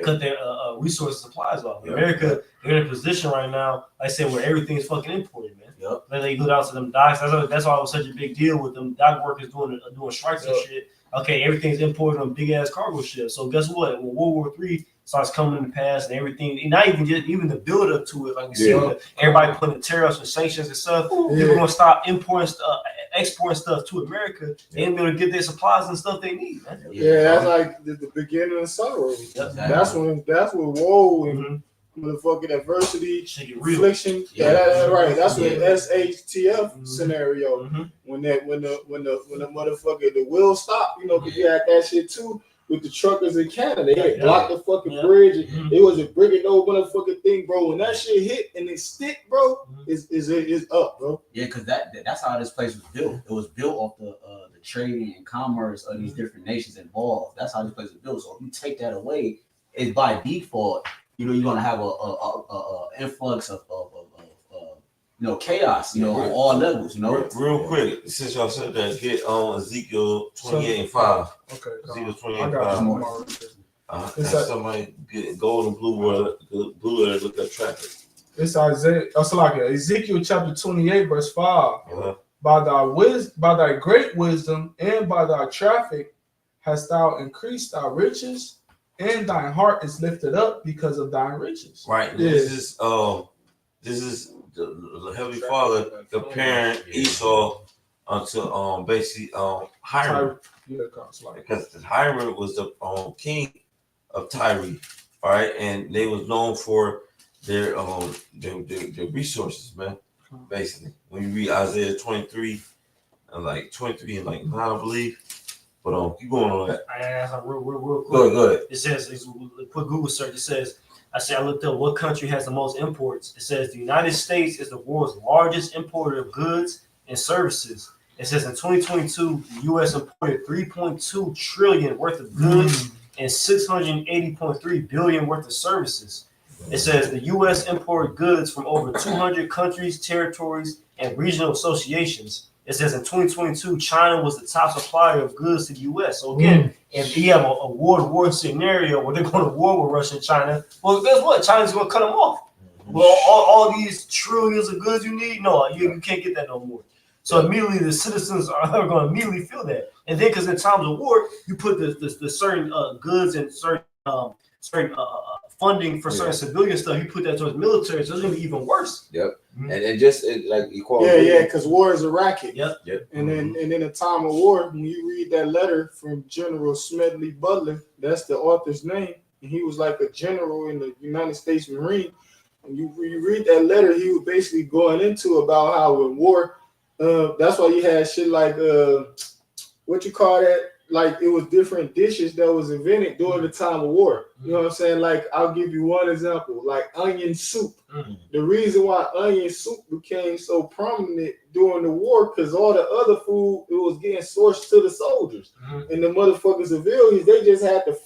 Cut their resource supplies off. America, they're in a position right now. Like I said, where everything's fucking imported, man. Like they go down to them docks. That's why it was such a big deal with them dock workers doing strikes and shit. Okay, everything's imported on big ass cargo ships. So guess what? When World War III starts coming to pass and everything, and not even the build up to it, like we see everybody putting tariffs and sanctions and stuff. People gonna stop importing exporting stuff to America. They ain't gonna get their supplies and stuff they need, man. That's like the beginning of sorrow. That's when woe and motherfucking adversity, affliction. Right. That's what SHTF scenario. When the motherfucker the wheel stop, because you had that shit too with the truckers in Canada. They blocked the fucking bridge. It was a brick no motherfucking thing, bro. When that shit hit and it stick, bro, is up, bro. Yeah, because that's how this place was built. It was built off the trading and commerce of these different nations involved. That's how this place was built. So if you take that away, it's by default. You're gonna have a influx of chaos, on all levels, Real quick, since y'all said that, get on Ezekiel 28:5. Okay. Ezekiel I got 28:5. Somebody get gold and blue letter, look at traffic. It's Ezekiel chapter 28, verse 5. By thy great wisdom and by thy traffic hast thou increased thy riches, and thine heart is lifted up because of thine riches. Right. This is the Heavenly Father comparing Esau unto basically Hiram. Because Hiram was the king of Tyre, all right, and they was known for their resources, man. Basically, when you read Isaiah 23 and 9, I believe. But keep going on that. Real quick. Go ahead. It says, put Google search. It says, I looked up what country has the most imports. It says the United States is the world's largest importer of goods and services. It says in 2022, the U.S. imported 3.2 trillion worth of goods and 680.3 billion worth of services. It says the U.S. imported goods from over 200 countries, territories, and regional associations. It says in 2022, China was the top supplier of goods to the U.S. So again, if you have a war scenario where they're going to war with Russia and China, well, guess what? China's going to cut them off. Well, all these trillions of goods you need, no, you can't get that no more. So immediately the citizens are going to immediately feel that. And then because in times of war, you put the certain goods and certain funding for certain civilian stuff, you put that towards military, so it's going to be even worse. And just like equality. Because war is a racket. And then in a time of war, when you read that letter from General Smedley Butler, that's the author's name, and he was like a general in the United States Marine. And you read that letter, he was basically going into about how in war, that's why you had shit like what you call that? Like it was different dishes that was invented during the time of war. You know what I'm saying? Like I'll give you one example, like onion soup. The reason why onion soup became so prominent during the war, because all the other food, it was getting sourced to the soldiers. And the motherfucking civilians, they just had to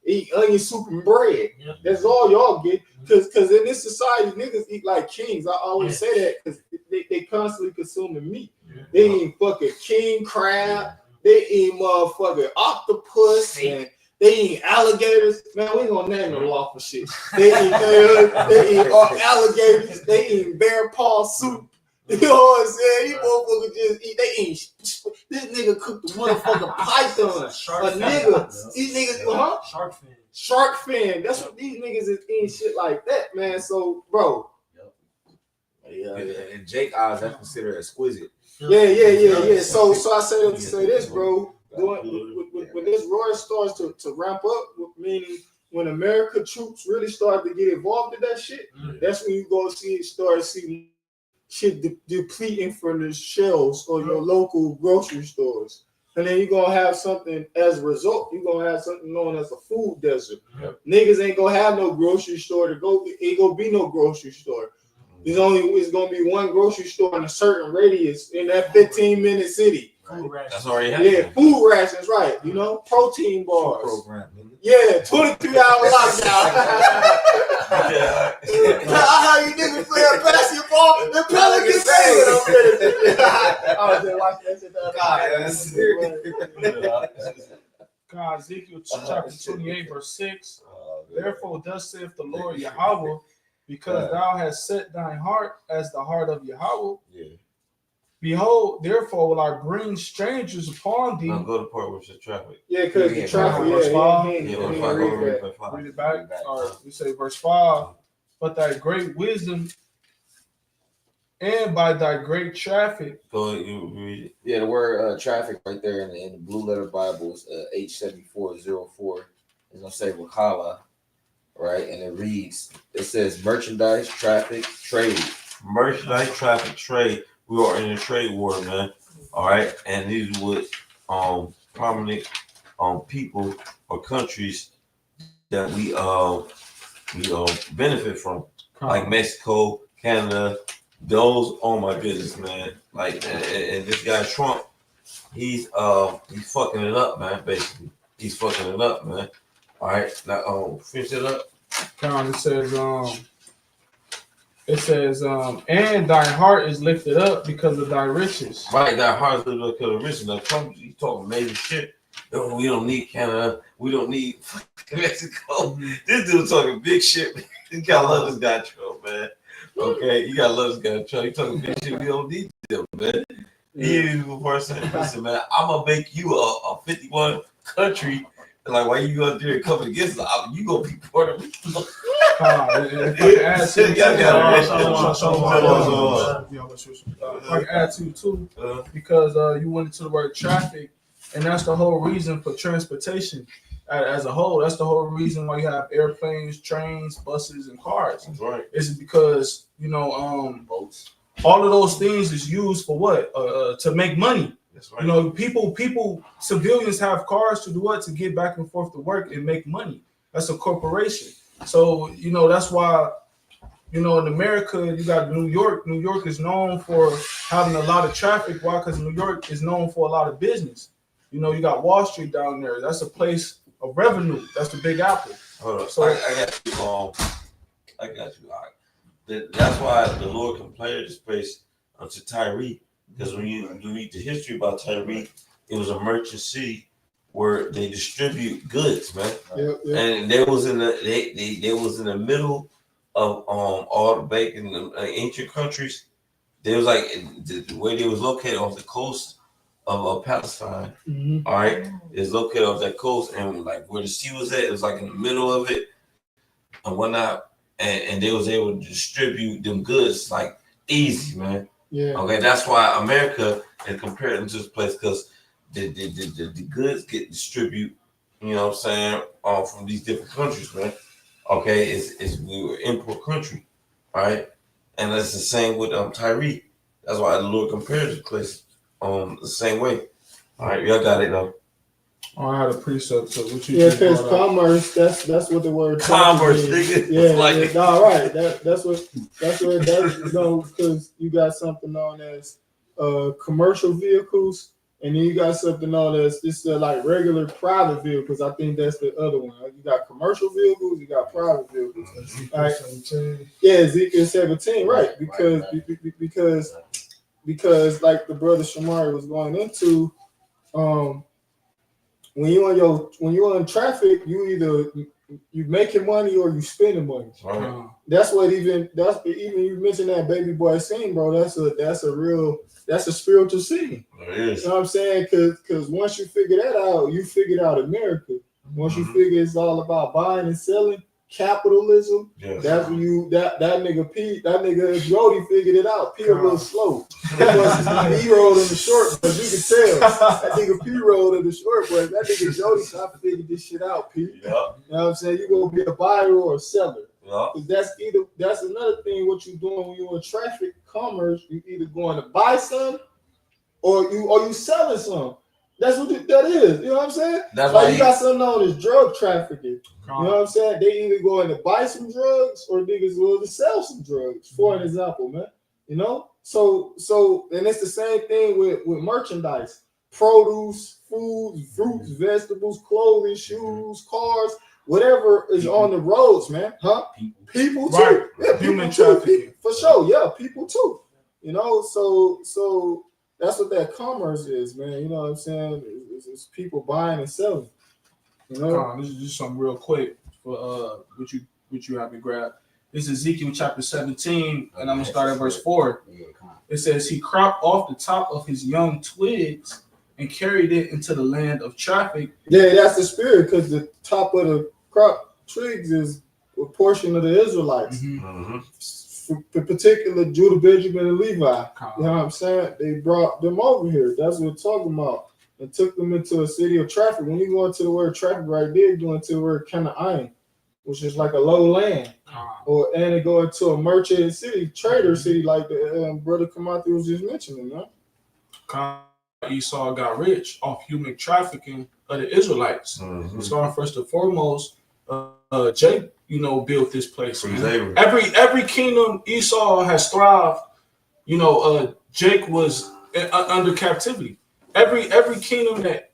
eat onion soup and bread. That's all y'all get. Because in this society, niggas eat like kings. I always say that because they constantly consuming meat. They eat fucking king crab. They eat motherfucking octopus and they eat alligators. Man, we ain't gonna name no lawful shit. They eat alligators. They eat bear paw soup. You know what I'm saying? These motherfuckers just eat. They eat. This nigga cooked the motherfucking python. These niggas, Shark fin. That's what these niggas is eating shit like that, man. So, bro. And Jake eyes, that's considered exquisite. Yeah. So I say that to say this, bro. When this roar starts to ramp up, meaning when America troops really start to get involved in that shit, that's when you go start seeing shit depleting from the shelves or your local grocery stores. And then you're gonna have something as a result, you're gonna have something known as a food desert. Yep. Niggas ain't gonna have no grocery store to go, ain't gonna be no grocery store. It's gonna be one grocery store in a certain radius in that 15-minute city. Food rations. That's already happening. Yeah, food rations, right? You know, protein bars. Program, nigga. Yeah, 23-hour lockdown. Yeah. How you niggas playing basketball? The Pelicans saying I'm I was just watching that shit the other day. God, Ezekiel chapter 28, verse 6. Therefore, thus saith the Lord Yahweh, because thou hast set thine heart as the heart of Yahweh. Yeah. Behold, therefore will I bring strangers upon thee. Now go to part with the traffic. Yeah, because the traffic, verse 5. Yeah, verse 5, go read verse 5. Read it back. Or we say verse 5. But thy great wisdom and by thy great traffic. Go ahead, you read it. Yeah, the word traffic right there in the blue letter Bible is H7404. It's gonna say Wakala, right? And it reads, it says merchandise, traffic, trade. Merchandise, traffic, trade. We are in a trade war, man. All right, and these are what prominent people or countries that we benefit from, like Mexico, Canada. Those, oh my goodness, man. Like, and this guy Trump, he's fucking it up, man. Basically, he's fucking it up, man. All right, now finish it up. It says, and thy heart is lifted up because of thy riches. Right, that heart is because of riches. Now Trump, he's talking major shit. Oh, we don't need Canada. We don't need Mexico. This dude talking big shit. You gotta love this guy Trump, man. Okay, you gotta love this guy Trump. He talking big shit. We don't need them, man. He ain't even the person. Listen, man, I'm gonna make you a 51 country. Like, why you going there and coming against us? You gonna be Puerto Rico? If I can add to it too, because you went into the word traffic, and that's the whole reason for transportation as a whole. That's the whole reason why you have airplanes, trains, buses, and cars. That's right. It's because Boats. all of those things is used for what? To make money. That's right. You know, people, civilians have cars to do what? To get back and forth to work and make money. That's a corporation. So, that's why, in America, you got New York. New York is known for having a lot of traffic. Why? Because New York is known for a lot of business. You got Wall Street down there. That's a place of revenue. That's the Big Apple. Hold on. So- I got you. That's why the Lord compared this place to Tyre. Because when you read the history about Tyre, it was a merchant city where they distribute goods, man. Yep. And they was in the middle of all the back in the ancient countries. They was like the way they was located off the coast of Palestine. Mhm. All right, it's located off that coast, and like where the sea was at, it was like in the middle of it and whatnot. And they was able to distribute them goods like easy, man. Yeah. Okay, that's why America is compared to this place because the goods get distributed, you know what I'm saying, from these different countries, man. Okay, it's we were import country, all right? And that's the same with Tyre. That's why the Lord compared this place the same way. All right, y'all got it though. Oh, I had a precept. So what you Yeah, think because about that? commerce, that's what the word Commerce, traffic nigga. is. Yeah, Like- yeah, no, right. That's what because you got something known as commercial vehicles, and then you got something known as like regular private vehicles. I think that's the other one. You got commercial vehicles, you got private vehicles. All right. Yeah, Ezekiel 17, right? Because like the brother Shamari was going into, when you're on traffic, you making money or you spending money. Right. That's even you mentioned that baby boy scene, bro. That's a spiritual scene. There it is. You know what I'm saying? Because once you figure that out, you figured out America. Once you figure it's all about buying and selling, capitalism. Yeah. That's when you that nigga Jody figured it out. P a little slow. He rolled in the short, but you can tell that nigga P rolled in the short, but that nigga Jody I figured this shit out, P. Yeah. You know what I'm saying? You gonna be a buyer or a seller. Yeah. Because that's another thing what you doing when you're in traffic commerce, you either going to buy some or you selling some. That's what that is. You know what I'm saying? That's like why you got something known as drug trafficking. You know what I'm saying? They either going to buy some drugs or niggas will to sell some drugs, for an example, man. You know? So and it's the same thing with merchandise. Produce, foods, fruits, vegetables, clothing, shoes, cars, whatever is on the roads, man. Huh? People too. Right. Yeah, Human people too. trafficking. For sure. Yeah, people too. You know, so that's what that commerce is, man. You know what I'm saying? It's people buying and selling. You know? This is just something real quick for what you have to grab. This is Ezekiel chapter 17, and I'm gonna start at verse 4. It says, he cropped off the top of his young twigs and carried it into the land of traffic. Yeah, that's the spirit, because the top of the crop twigs is a portion of the Israelites. Mm-hmm. In particular, Judah, Benjamin, and Levi. You know what I'm saying? They brought them over here. That's what we're talking about. And took them into a city of traffic. When you go into the word traffic right there, you're going to the word Canaan, which is like a low land. And it go into a merchant city, trader city, like the brother Kamati was just mentioning, man. Esau got rich off human trafficking of the Israelites. Mm-hmm. Starting first and foremost, Jake, built this place. Man. Every kingdom Esau has thrived. Jake was under captivity. Every kingdom that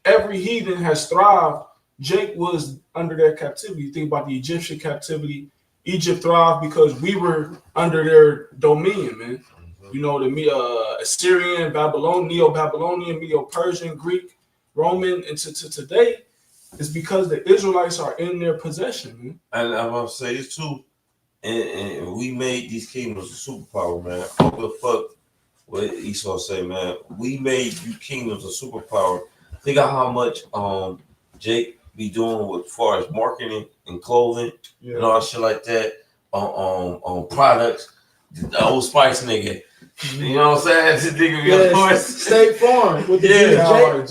every heathen has thrived, Jake was under their captivity. You think about the Egyptian captivity. Egypt thrived because we were under their dominion, man. The Assyrian, Babylonian, Neo-Babylonian, Medo-Persian, Greek, Roman, and to today, it's because the Israelites are in their possession, man. And I'm gonna say this too, and we made these kingdoms a superpower, man. I don't give a fuck what Esau say, man. We made you kingdoms a superpower. Think of how much Jake be doing with far as marketing and clothing and all shit like that on products. The Old Spice nigga. You know what I'm saying? This nigga be State Farm with the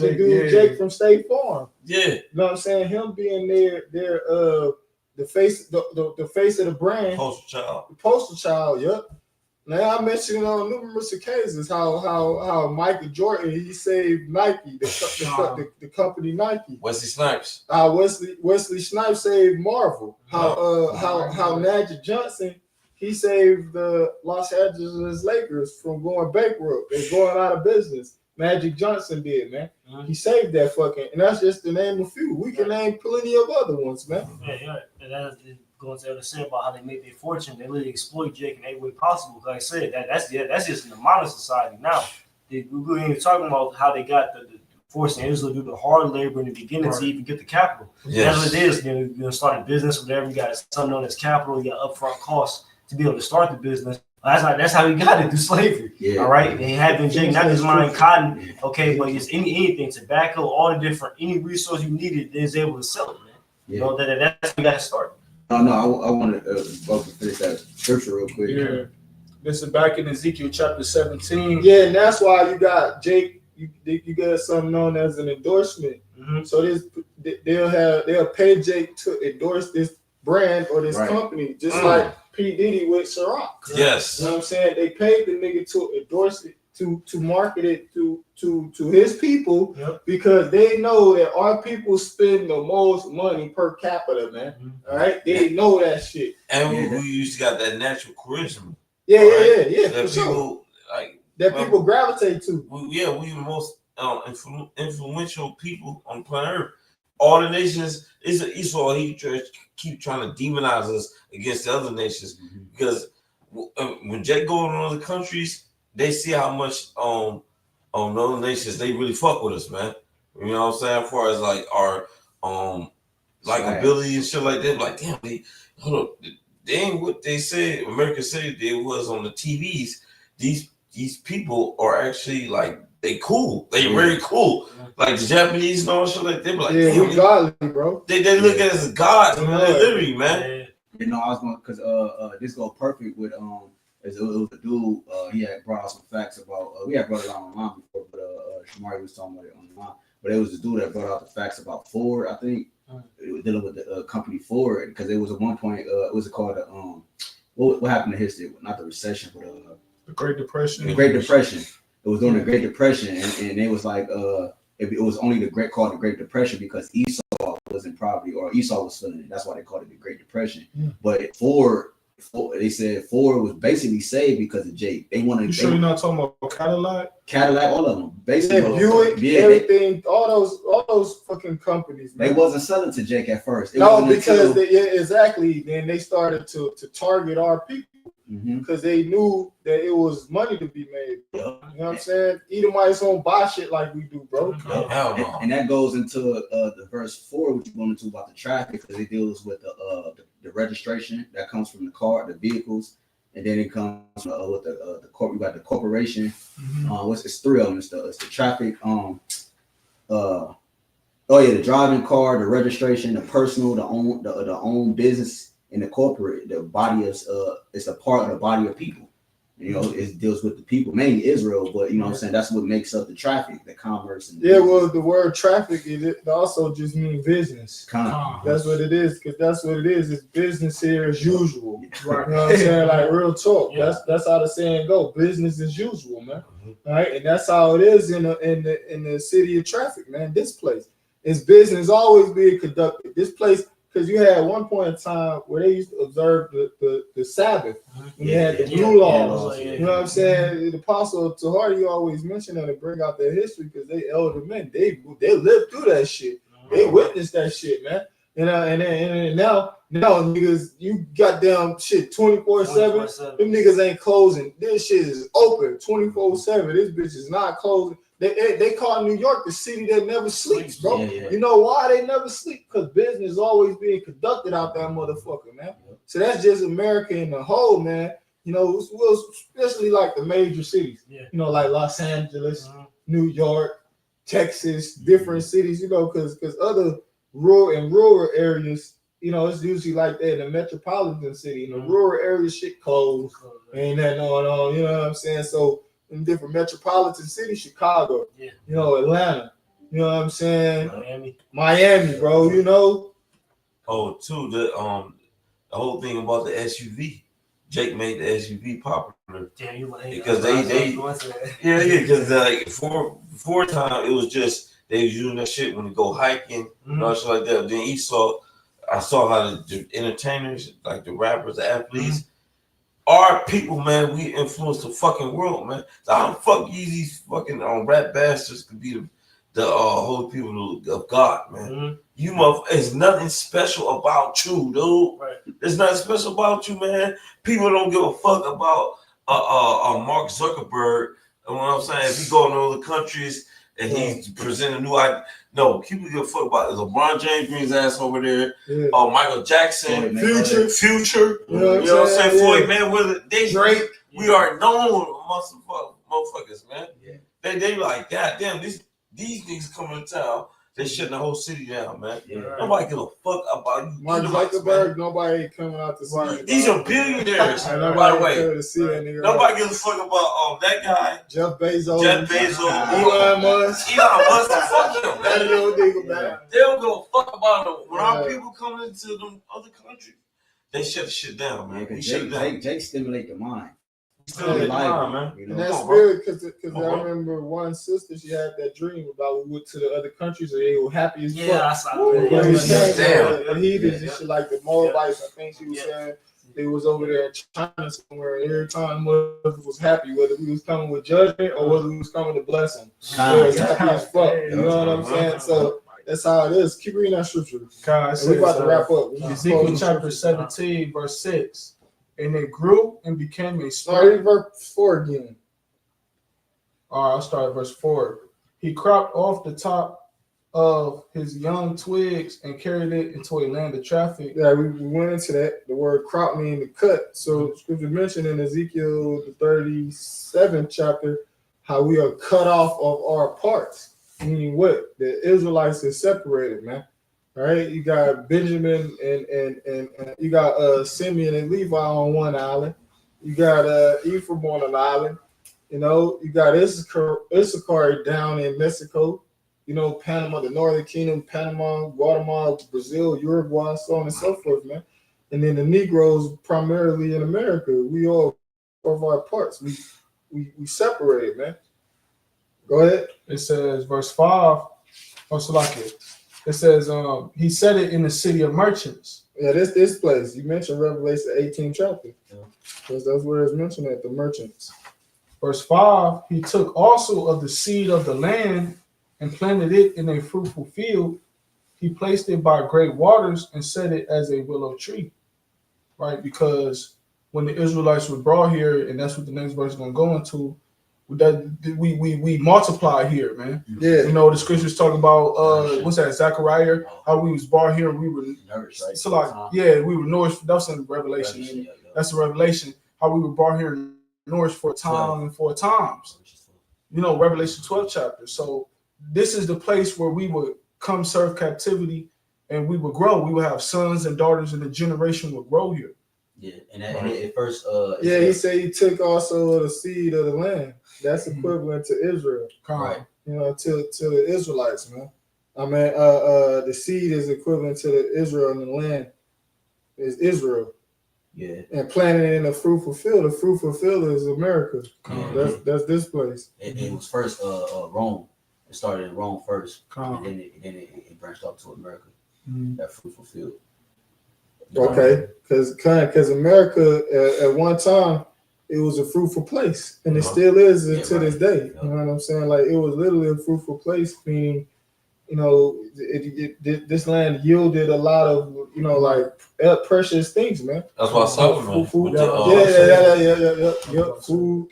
dude Jake from State Farm. Yeah. You know what I'm saying? Him being the face of the brand. Poster child, yep. Now I mentioned on numerous occasions how Michael Jordan he saved Nike, the company Nike. Wesley Snipes. Wesley Snipes saved Marvel. How Magic Johnson he saved the Los Angeles Lakers from going bankrupt and going out of business. Magic Johnson did, man. He saved that fucking, and that's just to name a few. We can name plenty of other ones, man. Yeah. And that's going to say about how they made their fortune. They really exploit Jake in every way possible. Like I said, that's just in the modern society now. We ain't talking about how they got the forcing Israel to do the hard labor in the beginning to even get the capital. Yes. That's what it is. You're gonna start a business, whatever. You got something known as capital. You got upfront costs to be able to start the business. That's how he got it through slavery. Yeah. All right. And he had been Jake, not just mine cotton. Okay, but it's anything, tobacco, all the different any resource you needed, they was able to sell it, man. Yeah. That's how you got to start. No, I wanted to finish that scripture real quick. Yeah. This is back in Ezekiel chapter 17. Yeah, and that's why you got Jake. You got something known as an endorsement. Mm-hmm. So they'll pay Jake to endorse this brand or this company, just like P. Diddy with Ciroc. Yes. You know what I'm saying? They paid the nigga to endorse it, to market it to his people, because they know that our people spend the most money per capita, man. Mm-hmm. All right? They know that shit. And we used to got that natural charisma. Yeah. That people people gravitate to. We the most influential people on planet Earth. All the nations is Esau. He keep trying to demonize us against the other nations because when Jake go in other countries, they see how much other nations they really fuck with us, man. You know what I'm saying? As far as like our ability and shit like that, like damn, hold up, they ain't what they said. America said they was on the TVs. These people are actually like they cool. They very cool. Like the Japanese and all shit like they be like, Yeah, damn, we godly, bro. they look at us as gods, man. They literally, man. You know, I was going because this go perfect with it was a dude he had brought out some facts about we had brought it out online before, but Shamari was talking about it online. But it was a dude that brought out the facts about Ford, I think, dealing with the company Ford, because it was at one point what was it called what happened to history? Not the recession, but The Great Depression. the Great Depression. It was during the Great Depression, and it was like it was only called the Great Depression because Esau wasn't probably, or Esau was feeling it. That's why they called it the Great Depression. But Ford, they said Ford was basically saved because of Jake. They wanted. You sure you're not talking about Cadillac, all of them, basically. Yeah, Buick, everything, all those fucking companies. Man. They wasn't selling to Jake at first. No, because exactly. Then they started to target our people because they knew that it was money to be made. You know what I'm saying? Edomites don't buy shit like we do, bro. Hell no. And that goes into the verse 4, which you're going into about the traffic, because it deals with the registration that comes from the car, the vehicles, and then it comes with the corp. You got the corporation. It's 3 of them. It's the traffic. The driving car, the registration, the personal, the own business, and the corporate. The body is it's a part of the body of people. You know, it deals with the people, mainly Israel, but you know what I'm saying, that's what makes up the traffic, the commerce. And well, the word traffic it also just means business. That's what it is, because that's what it is. It's business here as usual. Right. You know what I'm saying? Like real talk. That's how the saying go. Business as usual, man. All right, and that's how it is in the city of traffic, man. This place, it's business always being conducted. This place. Because you had one point in time where they used to observe the Sabbath. When you had the blue laws. You know what I'm saying? The Apostle Tahari always mentioned that to bring out their history because they elder men. They lived through that shit. They witnessed that shit, man. And now niggas, you goddamn shit 24/7. Them niggas ain't closing. This shit is open 24/7. This bitch is not closing. They call New York the city that never sleeps, bro. You know why they never sleep? Because business is always being conducted out that motherfucker, man. So that's just America in the whole, man. You know, especially like the major cities. You know, like Los Angeles, New York, Texas, different cities. You know, because other rural areas, you know, it's usually like that in the metropolitan city. In the rural areas, shit closed. Ain't that going on? You know what I'm saying? So. In different metropolitan cities, Chicago, you know, Atlanta, you know what I'm saying? Miami, bro, you know. Oh, too, the whole thing about the SUV. Jake made the SUV popular. Because because like before time it was just they was using that shit when they go hiking and all shit like that. Then I saw how the entertainers, like the rappers, the athletes. Our people, man, we influence the fucking world, man. So how the fuck these fucking rap bastards could be the holy people of God, man? You it's nothing special about you, dude. Right. There's nothing special about you, man. People don't give a fuck about Mark Zuckerberg. You know what I'm saying? If he go to other countries and he's presenting new idea. No, people give a fuck about LeBron James brings ass over there. Michael Jackson, Future. You know what I'm saying? Floyd Mayweather, Drake. We are known amongst the motherfuckers, man. They like, God damn, these niggas coming to town. They shutting the whole city down, man. Nobody give a fuck about you. Mark Zuckerberg, nobody coming out to see it. These are billionaires, by the way. Nobody gives a fuck about that guy. Jeff Bezos. Elon Musk. Fuck him. They don't give a fuck about him. When our people come into them other countries, they shut the shit down, man. Jake stimulate the mind. Man. You know? And that's weird because I remember one sister, she had that dream about we went to the other countries and they were happy as fuck. I saw that. The heathens and shit like the Moabites, I think she was saying they was over there in China somewhere. And every time motherfucker was happy, whether we was coming with judgment or whether we was coming to blessing. They was happy as fuck. You know what I'm saying? So that's how it is. Keep reading that scripture. We about to wrap up. Ezekiel chapter 17, verse 6. And it grew and became a Start verse 4 again. All right, I'll start at verse 4. He cropped off the top of his young twigs and carried it into a land of traffic. Yeah, we went into that. The word crop means to cut. So scripture mentioned in Ezekiel the 37th chapter how we are cut off of our parts. Meaning what? The Israelites are separated, man. All right, you got Benjamin and you got Simeon and Levi on one island. You got Ephraim on an island. You know, you got Issachar down in Mexico. You know, Panama, the Northern Kingdom, Panama, Guatemala, Brazil, Uruguay, so on and so forth, man. And then the Negroes primarily in America. We all of our parts. We separated, man. Go ahead. It says, verse 5. Oh, so like it says, he said it in the city of merchants. Yeah, this place. You mentioned Revelation 18 chapter. Because that's where it's mentioned at the merchants. Verse 5, he took also of the seed of the land and planted it in a fruitful field. He placed it by great waters and set it as a willow tree. Right? Because when the Israelites were brought here, and that's what the next verse is going to go into, that we multiply here, man. Yeah. You know, the scriptures talk about what's that, Zechariah, how we was brought here and we were Nourished, right? so like, yeah, we were nourished. That's in Revelation. That's the Revelation, how we were brought here and nourished for a time and for times. You know, Revelation 12 chapter. So this is the place where we would come serve captivity and we would grow. We would have sons and daughters, and the generation would grow here. Yeah, and at first, Yeah, he said he took also the seed of the land. That's equivalent to Israel. Right. You know, to the Israelites, man. I mean, the seed is equivalent to the Israel, and the land is Israel. Yeah, And planted in a fruitful field. The fruitful field is America. That's this place. it was first Rome. It started in Rome first, and then it branched off to America. That fruitful field. Okay, because America at one time it was a fruitful place, and it still is to this day. You know what I'm saying? Like it was literally a fruitful place, meaning, you know, this land yielded a lot of, you know, like precious things, man. That's why Solomon. Food, yeah. Food,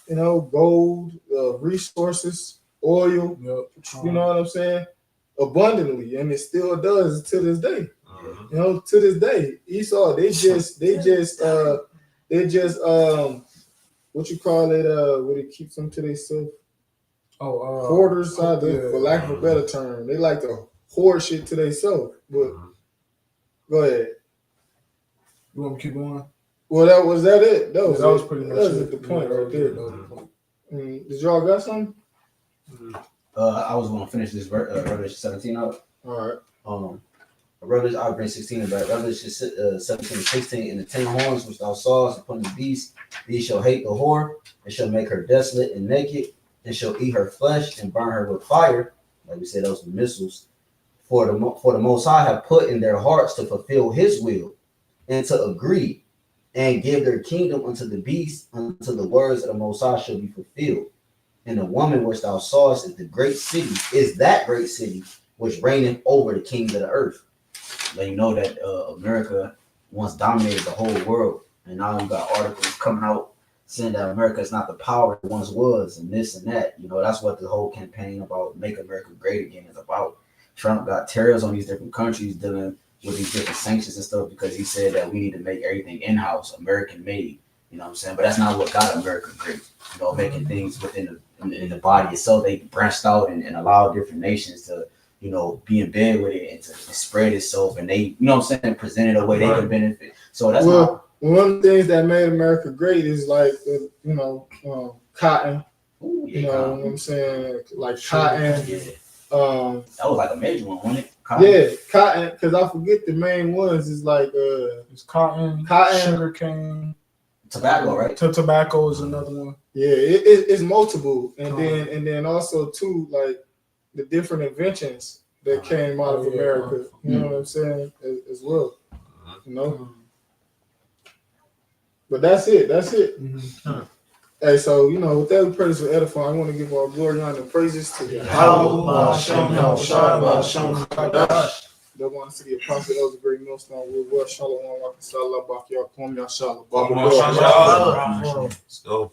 you know, gold, resources, oil. You know what I'm saying? Abundantly, and it still does to this day. You know, to this day, Esau, they just what you call it, where they keep them to themselves. Hoarders, for lack of a better term. They like to hoard shit to themselves. But go ahead. You want me to keep going? Well, that was it. That was pretty much the point right there. Did y'all got something? I was going to finish this Revelation 17 up. All right. Revelation, I'll bring 16 back. Revelation 17 and 16. And the 10 horns which thou sawest upon the beast, these shall hate the whore, and shall make her desolate and naked, and shall eat her flesh and burn her with fire. Like we said, those were missiles. For the Most High have put in their hearts to fulfill his will, and to agree, and give their kingdom unto the beast, until the words of the Most High shall be fulfilled. And the woman which thou sawest is the great city, is that great city which reigneth over the kings of the earth. Let you know that America once dominated the whole world, and now you got articles coming out saying that America is not the power it once was, and this and that. You know, that's what the whole campaign about Make America Great Again is about. Trump got tariffs on these different countries dealing with these different sanctions and stuff because he said that we need to make everything in-house, American made. You know what I'm saying? But that's not what got America great. You know, making things within the body itself. They branched out and allowed different nations to, you know, be in bed with it and to spread itself, and they, you know what I'm saying, present it a way they can benefit. So that's one of the things that made America great is like, you know, cotton. Ooh, you know what I'm saying? Like cotton. Yeah. That was like a major one, wasn't it? Cotton. Yeah, cotton. Because I forget the main ones. Is like it's cotton, sugar cane, tobacco, right? Tobacco is another one. Yeah, it's multiple, and then also too, like the different inventions that came out of America. You know what I'm saying? As well. You know. But that's it. Hey, so, you know, with that, we praise for edifying. I want to give our glory, honor, and praises to the that want to see the apostle Elder Great Millstone. We'll Shalom, Salah, Bakia, Kwam, Yashala, Let's go.